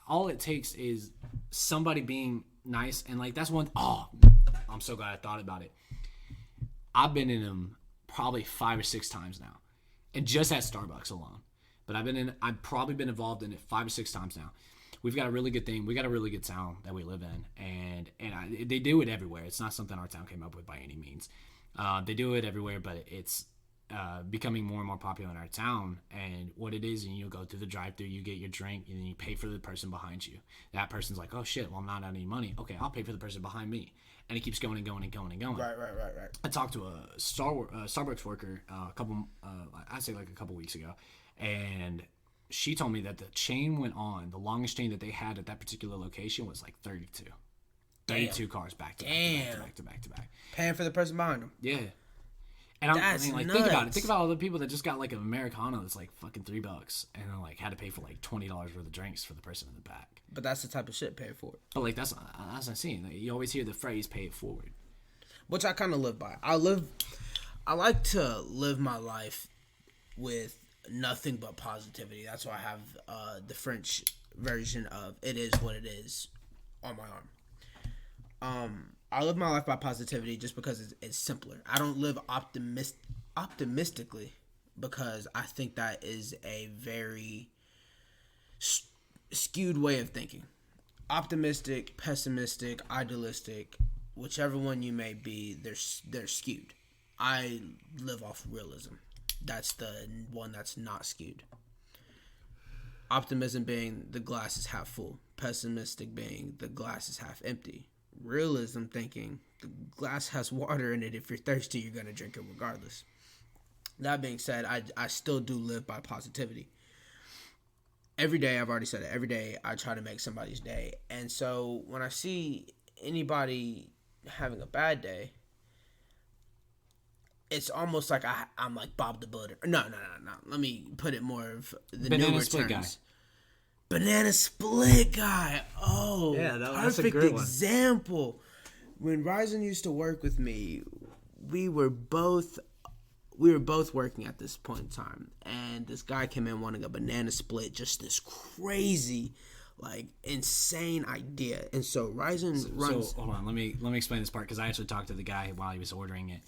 all it takes is somebody being nice, and like that's one. Oh, I'm so glad I thought about it. I've been in them probably 5 or 6 times now, and just at Starbucks alone. But I've probably been involved in it 5 or 6 times now. We've got a really good thing. We got a really good town that we live in, and they do it everywhere. It's not something our town came up with by any means. They do it everywhere, but it's becoming more and more popular in our town. And what it is, and you go through the drive-thru, you get your drink, and then you pay for the person behind you. That person's like, oh shit, well I'm not out any money. Okay, I'll pay for the person behind me, and it keeps going and going and going and going. Right. I talked to a Starbucks worker a couple weeks ago, and she told me that the chain went on. The longest chain that they had at that particular location was like 32. 32 cars back to back. Paying for the person behind them. Yeah. And think about it. Think about all the people that just got like an Americano that's like fucking $3 and then like had to pay for like $20 worth of drinks for the person in the back. But that's the type of shit paid for it. But like that's what I'm saying. Like, you always hear the phrase "pay it forward," which I kind of live by. I like to live my life with nothing but positivity. That's why I have the French version of "It is what it is" on my arm. I live my life by positivity just because it's simpler. I don't live optimistically because I think that is a very skewed way of thinking. Optimistic, pessimistic, idealistic, whichever one you may be, they're skewed. I live off realism. That's the one that's not skewed. Optimism being the glass is half full. Pessimistic being the glass is half empty. Realism thinking the glass has water in it. If you're thirsty, you're going to drink it regardless. That being said, I still do live by positivity. Every day, I've already said it, every day I try to make somebody's day. And so when I see anybody having a bad day, it's almost like I'm like Bob the Builder. No. Let me put it more of the newer terms. Banana split guy. Oh, yeah, that's a great example. When Ryzen used to work with me, we were both working at this point in time, and this guy came in wanting a banana split, just this crazy, like, insane idea. And so Ryzen runs. So hold on, let me explain this part because I actually talked to the guy while he was ordering it.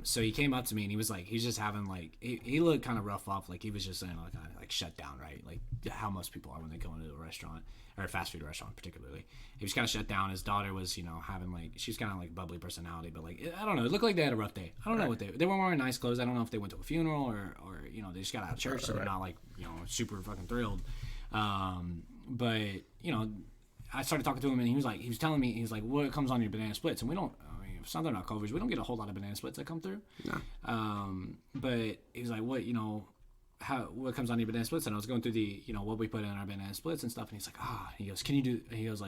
So he came up to me and he was like, he's just having like he looked kind of rough off, like he was just saying like shut down, right? Like how most people are when they go into a restaurant or a fast food restaurant, particularly. He was kind of shut down. His daughter was, having like she's kind of like bubbly personality, but like I don't know, it looked like they had a rough day. I don't know what they were wearing nice clothes. I don't know if they went to a funeral or they just got out of church, so they're not like super fucking thrilled. But I started talking to him and he was telling me, he's like, what comes on your banana splits? And we don't, if Southern not Culver's, we don't get a whole lot of banana splits that come through. No. But he was like, what comes on your banana splits? And I was going through the, what we put in our banana splits and stuff. And he's like, he goes, can you do this?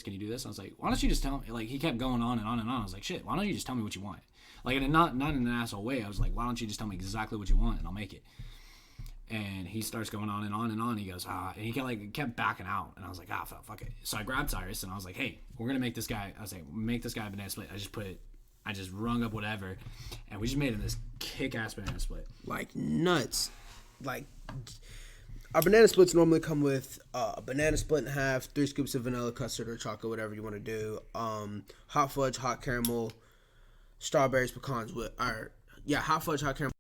Can you do this? And I was like, why don't you just tell me? Like, he kept going on and on and on. I was like, shit, why don't you just tell me what you want? Like, and not in an asshole way. I was like, why don't you just tell me exactly what you want and I'll make it. And he starts going on and on and on. He goes, and he kept backing out. And I was like, fuck it. So I grabbed Cyrus and I was like, hey, we're gonna make this guy. I was like, make this guy a banana split. I just rung up whatever, and we just made him this kick-ass banana split. Like nuts. Like our banana splits normally come with a banana split in half, 3 scoops of vanilla custard or chocolate, whatever you want to do. Hot fudge, hot caramel, strawberries, pecans hot fudge, hot caramel,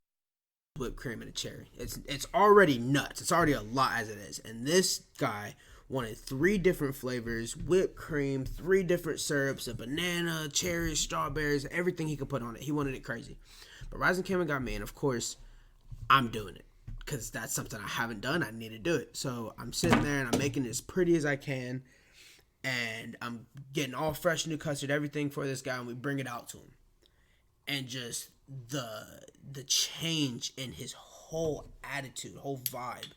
whipped cream, and a cherry. It's already nuts. It's already a lot as it is. And this guy wanted 3 different flavors, whipped cream, 3 different syrups, a banana, cherries, strawberries, everything he could put on it. He wanted it crazy. But Ryzen came and got me, and of course, I'm doing it. Because that's something I haven't done. I need to do it. So I'm sitting there, and I'm making it as pretty as I can. And I'm getting all fresh new custard, everything for this guy, and we bring it out to him. And just the change in his whole attitude, whole vibe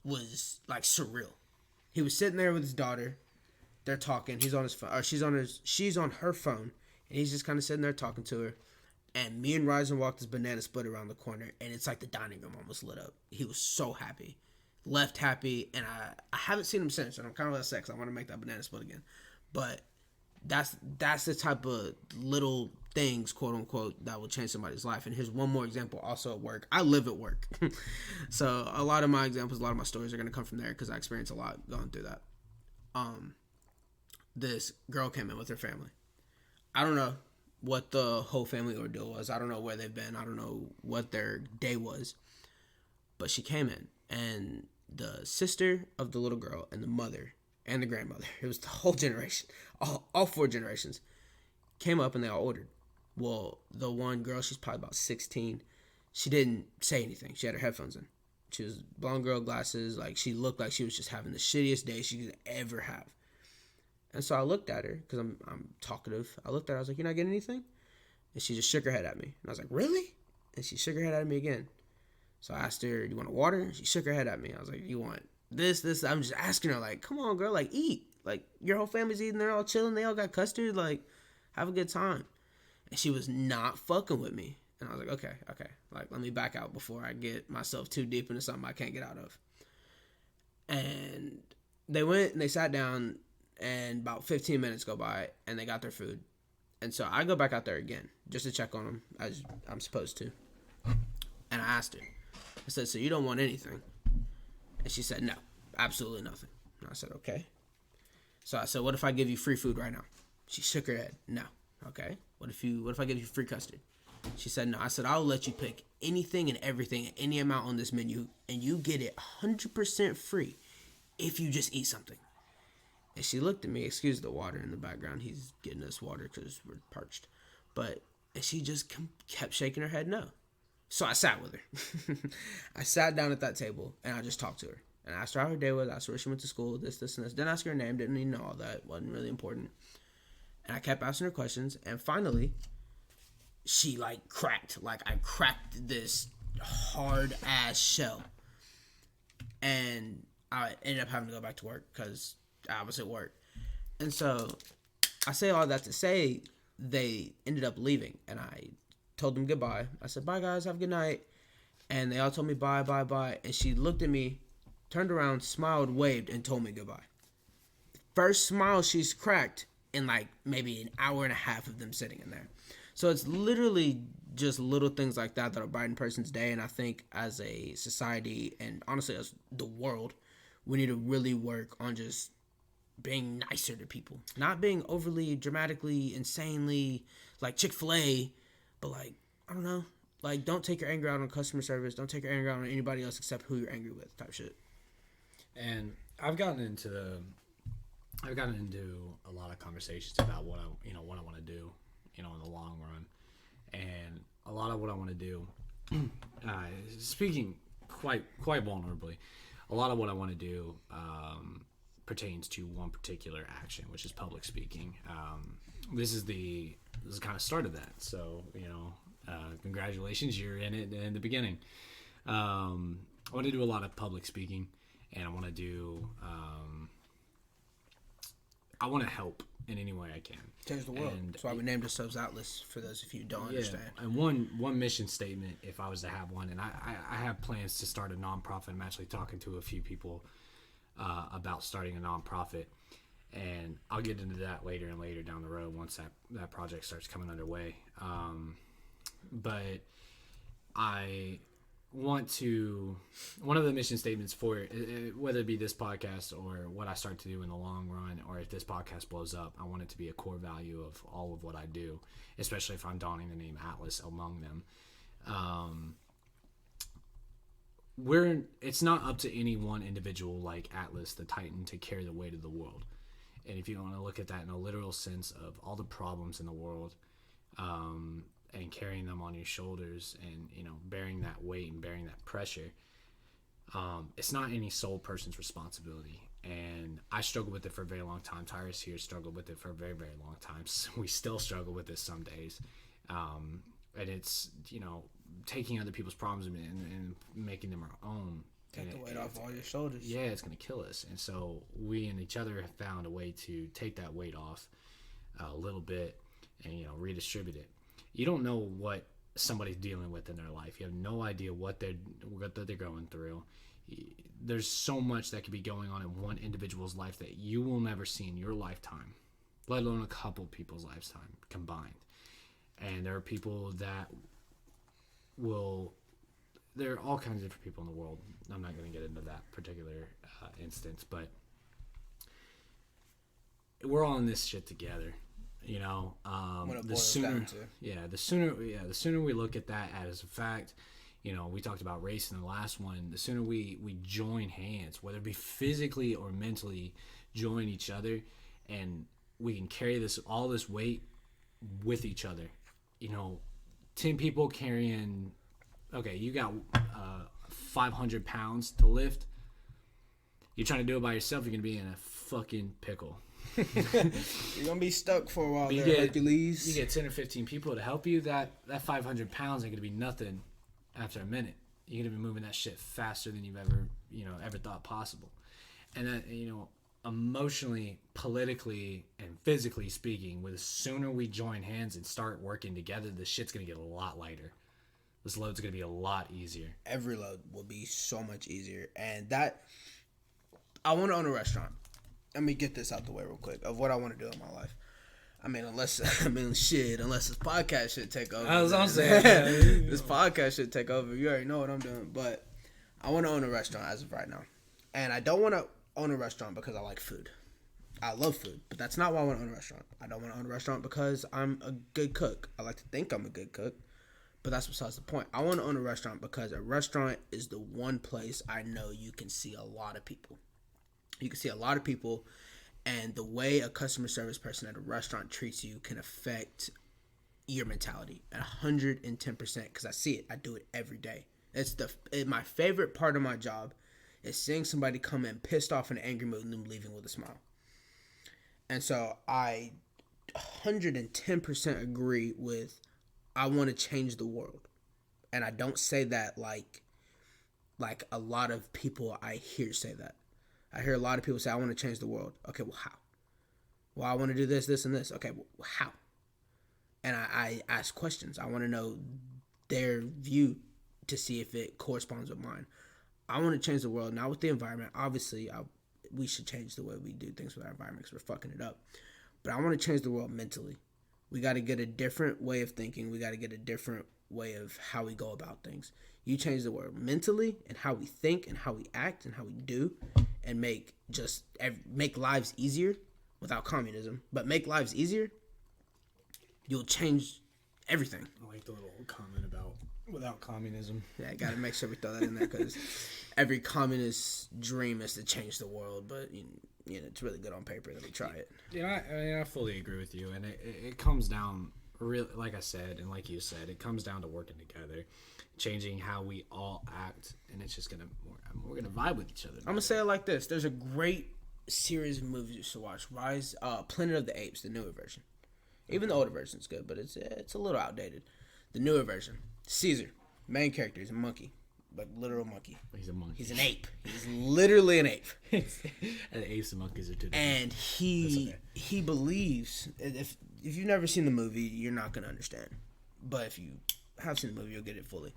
was like surreal. He was sitting there with his daughter. They're talking. He's on his phone. Or she's on her phone, and he's just kind of sitting there talking to her. And me and Ryzen walked this banana split around the corner, and it's like the dining room almost lit up. He was so happy, left happy, and I haven't seen him since. And I'm kind of upset because I want to make that banana split again, but that's the type of little things, quote unquote, that will change somebody's life. And here's one more example also at work. I live at work. So a lot of my examples, a lot of my stories are going to come from there because I experienced a lot going through that. This girl came in with her family. I don't know what the whole family ordeal was. I don't know where they've been. I don't know what their day was. But she came in, and the sister of the little girl and the mother and the grandmother, it was the whole generation, all 4 generations, came up and they all ordered. Well, the one girl, she's probably about 16. She didn't say anything. She had her headphones in. She was blonde girl, glasses. Like, she looked like she was just having the shittiest day she could ever have. And so I looked at her, because I'm talkative. I looked at her, I was like, you're not getting anything? And she just shook her head at me. And I was like, really? And she shook her head at me again. So I asked her, do you want a water? And she shook her head at me. I was like, you want this? I'm just asking her, like, come on, girl, like, eat. Like, your whole family's eating, they're all chilling, they all got custard, like, have a good time. And she was not fucking with me. And I was like, okay. Like, let me back out before I get myself too deep into something I can't get out of. And they went and they sat down, and about 15 minutes go by, and they got their food. And so I go back out there again, just to check on them, as I'm supposed to. And I asked her. I said, so you don't want anything? And she said, no, absolutely nothing. And I said, okay. So I said, what if I give you free food right now? She shook her head. No. Okay. What if I give you free custard? She said no. I said, I'll let you pick anything and everything, any amount on this menu, and you get it 100% free if you just eat something. And she looked at me. Excuse the water in the background. He's getting us water because we're parched. And she just kept shaking her head no. So I sat with her. I sat down at that table, and I just talked to her. And I asked her how her day was. I asked her where she went to school, this, and this. Didn't ask her her name. Didn't even know all that. Wasn't really important. And I kept asking her questions. And finally, she, cracked. I cracked this hard-ass shell. And I ended up having to go back to work because I was at work. And so I say all that to say they ended up leaving. And I told them goodbye. I said, bye, guys. Have a good night. And they all told me bye, bye, bye. And she looked at me, turned around, smiled, waved, and told me goodbye. First smile she's cracked in maybe an hour and a half of them sitting in there. So it's literally just little things like that are brighten a person's day. And I think as a society and honestly as the world, we need to really work on just being nicer to people. Not being overly, dramatically, insanely like Chick-fil-A, but I don't know. Don't take your anger out on customer service. Don't take your anger out on anybody else except who you're angry with type shit. And I've gotten into a lot of conversations about what I want to do, in the long run, and a lot of what I want to do. Speaking quite vulnerably, a lot of what I want to do pertains to one particular action, which is public speaking. This is the kind of start of that. So congratulations, you're in it in the beginning. I want to do a lot of public speaking. And I want to do, I want to help in any way I can. Change the world. And that's why we named ourselves Atlas, for those of you who don't understand. And one mission statement, if I was to have one, and I have plans to start a nonprofit. I'm actually talking to a few people about starting a nonprofit. And I'll get into that later and later down the road once that project starts coming underway. But I want to, one of the mission statements for it, whether it be this podcast or what I start to do in the long run, or if this podcast blows up, I want it to be a core value of all of what I do, especially if I'm donning the name Atlas among them. It's not up to any one individual like Atlas the Titan to carry the weight of the world. And if you want to look at that in a literal sense of all the problems in the world, and carrying them on your shoulders and, bearing that weight and bearing that pressure, it's not any sole person's responsibility. And I struggled with it for a very long time. Tyrus here struggled with it for a very, very long time. So we still struggle with it some days. And it's, taking other people's problems and making them our own. Take the weight off all your shoulders. Yeah, it's going to kill us. And so we and each other have found a way to take that weight off a little bit and, redistribute it. You don't know what somebody's dealing with in their life. You have no idea what they're going through. There's so much that could be going on in one individual's life that you will never see in your lifetime, let alone a couple people's lifetime combined. And there are people that there are all kinds of different people in the world. I'm not going to get into that particular instance, but we're all in this shit together. The sooner we look at that as a fact, we talked about race in the last one, the sooner we join hands, whether it be physically or mentally, join each other, and we can carry all this weight with each other. 10 people carrying, okay, you got 500 pounds to lift. You're trying to do it by yourself, you're going to be in a fucking pickle. You're gonna be stuck for a while. Hercules. You get 10 or 15 people to help you. That 500 pounds ain't gonna be nothing after a minute. You're gonna be moving that shit faster than you've ever thought possible. And that, emotionally, politically, and physically speaking, the sooner we join hands and start working together, the shit's gonna get a lot lighter. This load's gonna be a lot easier. Every load will be so much easier. And that, I want to own a restaurant. Let me get this out the way real quick of what I want to do in my life. Unless this podcast should take over. I was on saying. This podcast should take over. You already know what I'm doing. But I want to own a restaurant as of right now. And I don't want to own a restaurant because I like food. I love food, but that's not why I want to own a restaurant. I don't want to own a restaurant because I'm a good cook. I like to think I'm a good cook, but that's besides the point. I want to own a restaurant because a restaurant is the one place I know you can see a lot of people. You can see a lot of people, and the way a customer service person at a restaurant treats you can affect your mentality at 110%, because I see it. I do it every day. My favorite part of my job is seeing somebody come in pissed off in an angry mood and them leaving with a smile. And so I 110% agree with, I want to change the world. And I don't say that like a lot of people I hear say that. I hear a lot of people say, I want to change the world. Okay, well, how? Well, I want to do this, this, and this. Okay, well, how? And I ask questions. I want to know their view to see if it corresponds with mine. I want to change the world, not with the environment. Obviously, we should change the way we do things with our environment because we're fucking it up. But I want to change the world mentally. We got to get a different way of thinking. We got to get a different way of how we go about things. You change the world mentally and how we think and how we act and how we do, and make lives easier without communism. But make lives easier, you'll change everything. I like the little comment about without communism. Yeah, I gotta make sure we throw that in there because every communist dream is to change the world, but it's really good on paper that we try it. Yeah, I fully agree with you, and it comes down, really, like I said, and like you said, it comes down to working together, changing how we all act, and it's just we're gonna vibe with each other. I'm gonna say it like this: there's a great series of movies to watch. Planet of the Apes, the newer version. Even the older version's good, but it's a little outdated. The newer version, Caesar, main character, he's a monkey, like literal monkey. He's a monkey. He's an ape. He's literally an ape. And apes and monkeys are two different. And he believes, if you've never seen the movie, you're not gonna understand. But if you have seen the movie, you'll get it fully.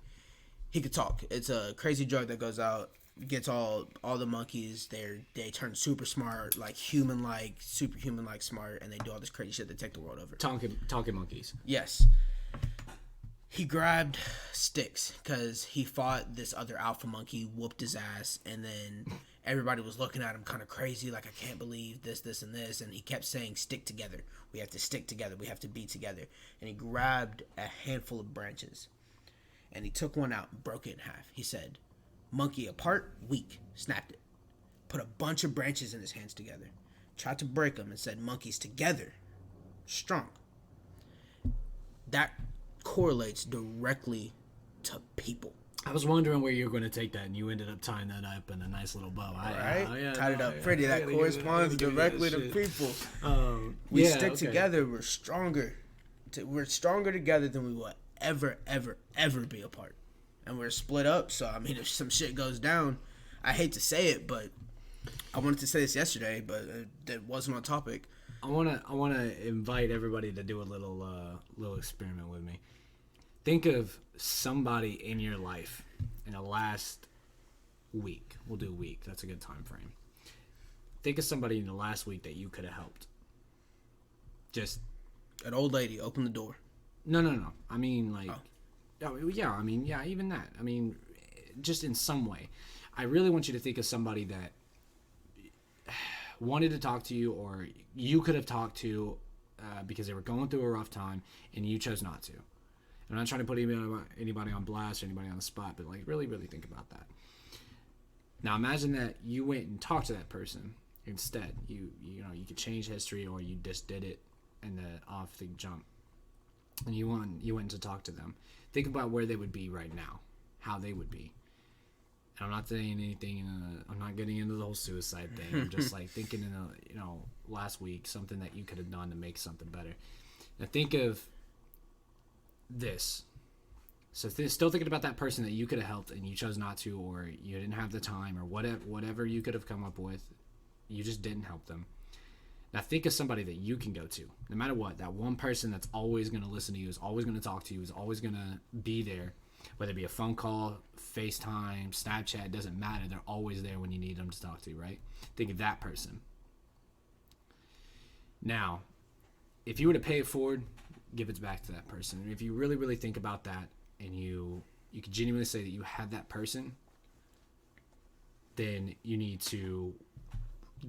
He could talk. It's a crazy drug that goes out, gets all the monkeys. They turn super smart, like human-like, superhuman-like smart, and they do all this crazy shit that take the world over. Talking monkeys. Yes. He grabbed sticks because he fought this other alpha monkey, whooped his ass, and then everybody was looking at him kind of crazy, like, I can't believe this, this, and this. And he kept saying, stick together. We have to stick together. We have to be together. And he grabbed a handful of branches, and he took one out and broke it in half. He said, monkey apart, weak. Snapped it. Put a bunch of branches in his hands together. Tried to break them and said, monkeys together, strong. That correlates directly to people. I was wondering where you were going to take that, and you ended up tying that up in a nice little bow. Tied it up pretty. That corresponds directly to people. We stick together. We're stronger. We're stronger together than we will ever be apart. And we're split up. So I mean, if some shit goes down, I hate to say it, but I wanted to say this yesterday, but it wasn't on topic. I wanna invite everybody to do a little experiment with me. Think of somebody in your life in the last week. We'll do a week. That's a good time frame. Think of somebody in the last week that you could have helped. Just an old lady. Open the door. No. I mean, like, even that. I mean, just in some way. I really want you to think of somebody that wanted to talk to you, or you could have talked to because they were going through a rough time and you chose not to. I'm not trying to put anybody on blast or anybody on the spot, but like really, really think about that. Now imagine that you went and talked to that person instead. You could change history, or you just did it off the jump, and you went to talk to them. Think about where they would be right now, how they would be. And I'm not saying anything. I'm not getting into the whole suicide thing. I'm just like thinking last week, something that you could have done to make something better. Now think of this. So still thinking about that person that you could have helped and you chose not to, or you didn't have the time, or whatever you could have come up with, you just didn't help them. Now think of somebody that you can go to, no matter what. That one person that's always going to listen to you, is always going to talk to you, is always going to be there. Whether it be a phone call, FaceTime, Snapchat, doesn't matter. They're always there when you need them to talk to you, right? Think of that person. Now, if you were to pay it forward, give it back to that person. And if you really, really think about that, and you can genuinely say that you had that person, then you need to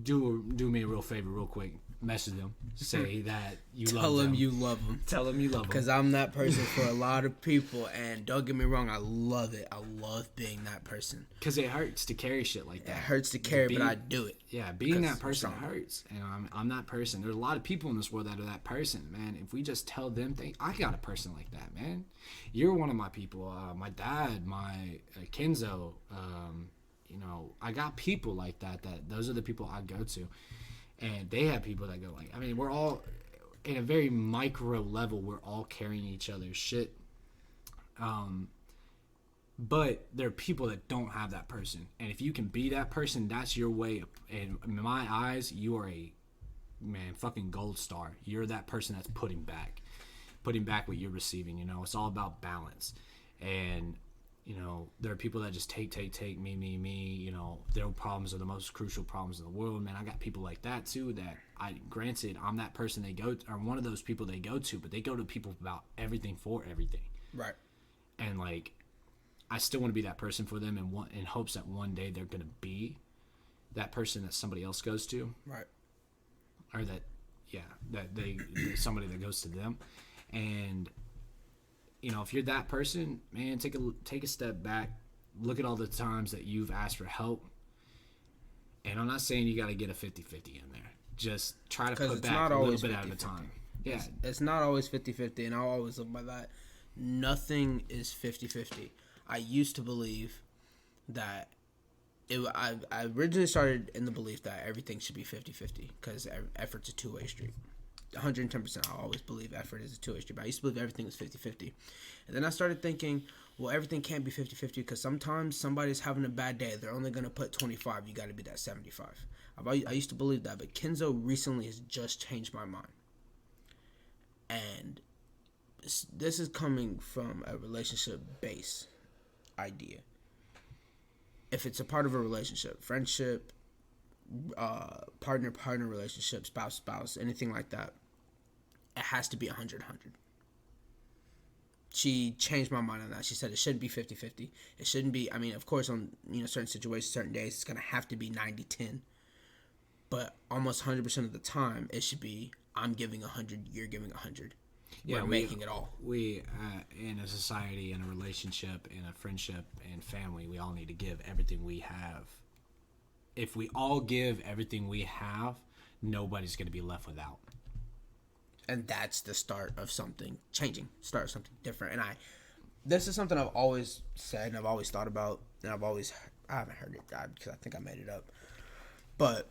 do me a real favor, real quick. Message them. Say that you love them. Tell them you love them. Tell them you love them. Because I'm that person for a lot of people, and don't get me wrong, I love it. I love being that person. Because it hurts to carry shit like that. It hurts to carry, but I do it. Yeah, being that person hurts. And I'm that person. There's a lot of people in this world that are that person, man. If we just tell them things, I got a person like that, man. You're one of my people. My dad, my Kenzo, I got people like that. Those are the people I go to. And they have people that go like, I mean, we're all, in a very micro level, we're all carrying each other's shit. But there are people that don't have that person. And if you can be that person, that's your way. And in my eyes, you are a, fucking gold star. You're that person that's putting back what you're receiving. It's all about balance. And there are people that just take, me. Their problems are the most crucial problems in the world, man. I got people like that too. Granted, I'm that person I'm one of those people they go to, but they go to people about everything for everything. Right. And I still want to be that person for them, in hopes that one day they're gonna be that person that somebody else goes to. Right. Or somebody that goes to them, and. If you're that person, man, take a step back, look at all the times that you've asked for help. And I'm not saying you got to get a 50-50 in there. Just try to put back a little bit at a time. Yeah. It's not always 50-50, and I'll always live by that. Nothing is 50-50. I used to believe that I originally started in the belief that everything should be 50-50 because effort's a two-way street. 110%. I always believe effort is a two-way street. But I used to believe everything was 50-50. And then I started thinking, well, everything can't be 50-50 because sometimes somebody's having a bad day. They're only going to put 25. You got to be that 75. I used to believe that. But Kenzo recently has just changed my mind. And this is coming from a relationship base idea. If it's a part of a relationship, friendship, partner relationship, spouse, anything like that, it has to be 100-100. She changed my mind on that. She said it shouldn't be 50-50. It shouldn't be, of course, on certain situations, certain days, it's going to have to be 90-10. But almost 100% of the time, it should be I'm giving 100, you're giving 100. We're making it all. We, in a society, in a relationship, in a friendship, and family, we all need to give everything we have. If we all give everything we have, nobody's going to be left without. And that's the start of something changing, start of something different. And this is something I've always said and I've always thought about, and I haven't heard it because I think I made it up. But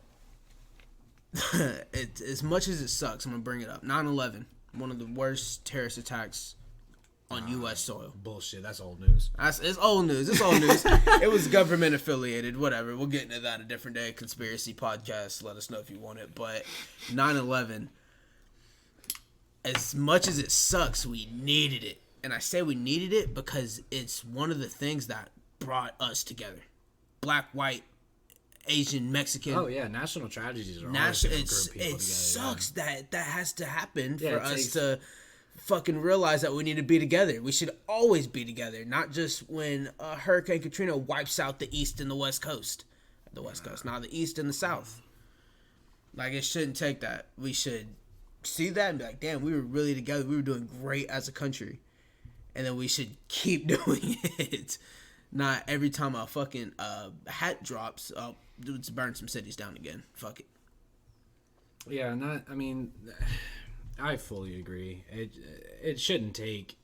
as much as it sucks, I'm going to bring it up. 9/11, one of the worst terrorist attacks on U.S. soil. Bullshit. That's old news. It's old news. It was government affiliated. Whatever. We'll get into that a different day. Conspiracy podcast. Let us know if you want it. But 9/11, as much as it sucks, we needed it. And I say we needed it because it's one of the things that brought us together. Black, white, Asian, Mexican. Oh, yeah. National tragedies are always group people together. It sucks that has to happen for us to fucking realize that we need to be together. We should always be together, not just when Hurricane Katrina wipes out the East and the West Coast. The West Coast, not the East and the South. It shouldn't take that. We should see that and be like, damn, we were really together. We were doing great as a country. And then we should keep doing it. Not every time a fucking hat drops, let's burn some cities down again. Fuck it. Yeah, I fully agree. It shouldn't take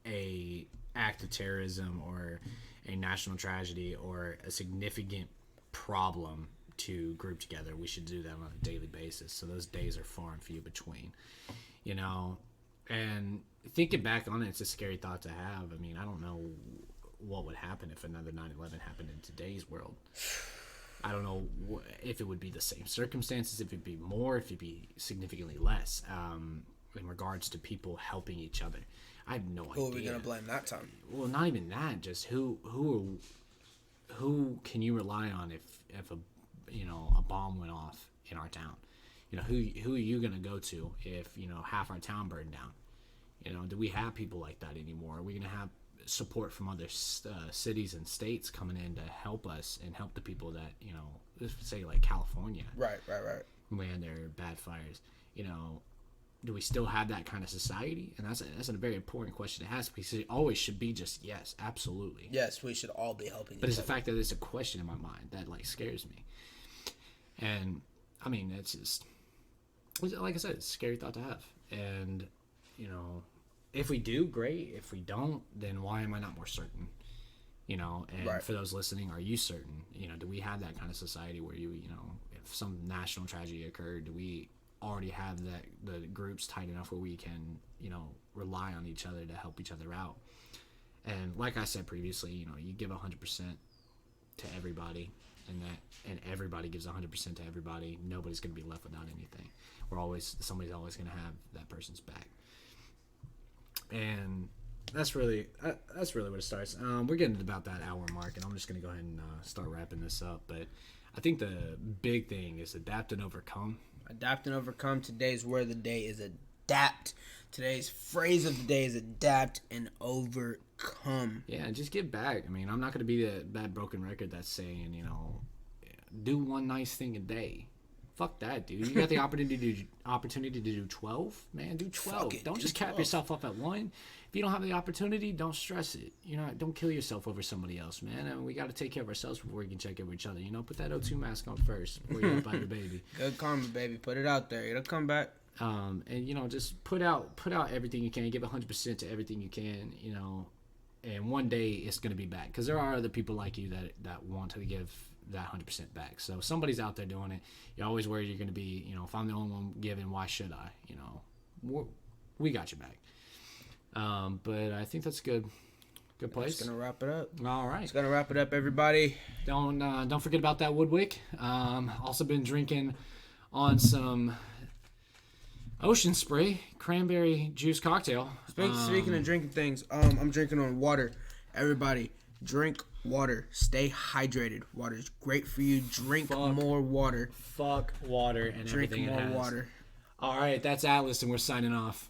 a act of terrorism or a national tragedy or a significant problem to group together. We should do that on a daily basis. So those days are far and few between, and thinking back on it, it's a scary thought to have. I don't know what would happen if another 9/11 happened in today's world. I don't know if it would be the same circumstances, if it'd be more, if it'd be significally less, in regards to people helping each other. I have no idea. Who are we going to blame that time? Well, not even that. Just who can you rely on if a bomb went off in our town? Who are you going to go to if half our town burned down? Do we have people like that anymore? Are we going to have support from other cities and states coming in to help us and help the people that, you know, let's say like California. Right. When there are bad fires, you know, do we still have that kind of society? And that's a very important question to ask, because it always should be just yes, absolutely. Yes, we should all be helping. But it's the fact that it's a question in my mind that like scares me. And I mean, it's just, like I said, it's a scary thought to have. And you know, if we do, great. If we don't, then why am I not more certain? You know, and for those listening, are you certain? You know, do we have that kind of society where you know, if some national tragedy occurred, do we already have the groups tight enough where we can, you know, rely on each other to help each other out? And like I said previously, you know, you give 100% to everybody, and everybody gives 100% to everybody. Nobody's going to be left without anything. Somebody's always going to have that person's back. And that's really what it starts. We're getting to about that hour mark, and I'm just going to go ahead and start wrapping this up. But I think the big thing is adapt and overcome. Adapt and overcome. Today's word of the day is adapt. Today's phrase of the day is adapt and overcome. Yeah, and just give back. I mean, I'm not going to be that broken record that's saying, you know, do one nice thing a day. Fuck that, dude. You got the opportunity to do 12, man. Do 12. Don't just cap yourself up at one. If you don't have the opportunity, don't stress it. You know, don't kill yourself over somebody else, man. And we got to take care of ourselves before we can check over each other. You know, put that O2 mask on first before you help out your baby. Good karma, baby. Put it out there. It'll come back. And you know, just put out everything you can. Give 100% to everything you can. You know, and one day it's gonna be back, because there are other people like you that want to give that 100% back. So somebody's out there doing it. You're always worried you're gonna be, you know, if I'm the only one giving, why should I? You know, we got your back. But I think that's a good place. It's gonna wrap it up. All right. It's gonna wrap it up, everybody. Don't forget about that Woodwick. Also been drinking on some Ocean Spray cranberry juice cocktail. Speaking of drinking things, I'm drinking on water. Everybody, drink water. Stay hydrated. Water is great for you. Drink more water. Fuck water and drink everything it has. Drink more water. All right, that's Atlas, and we're signing off.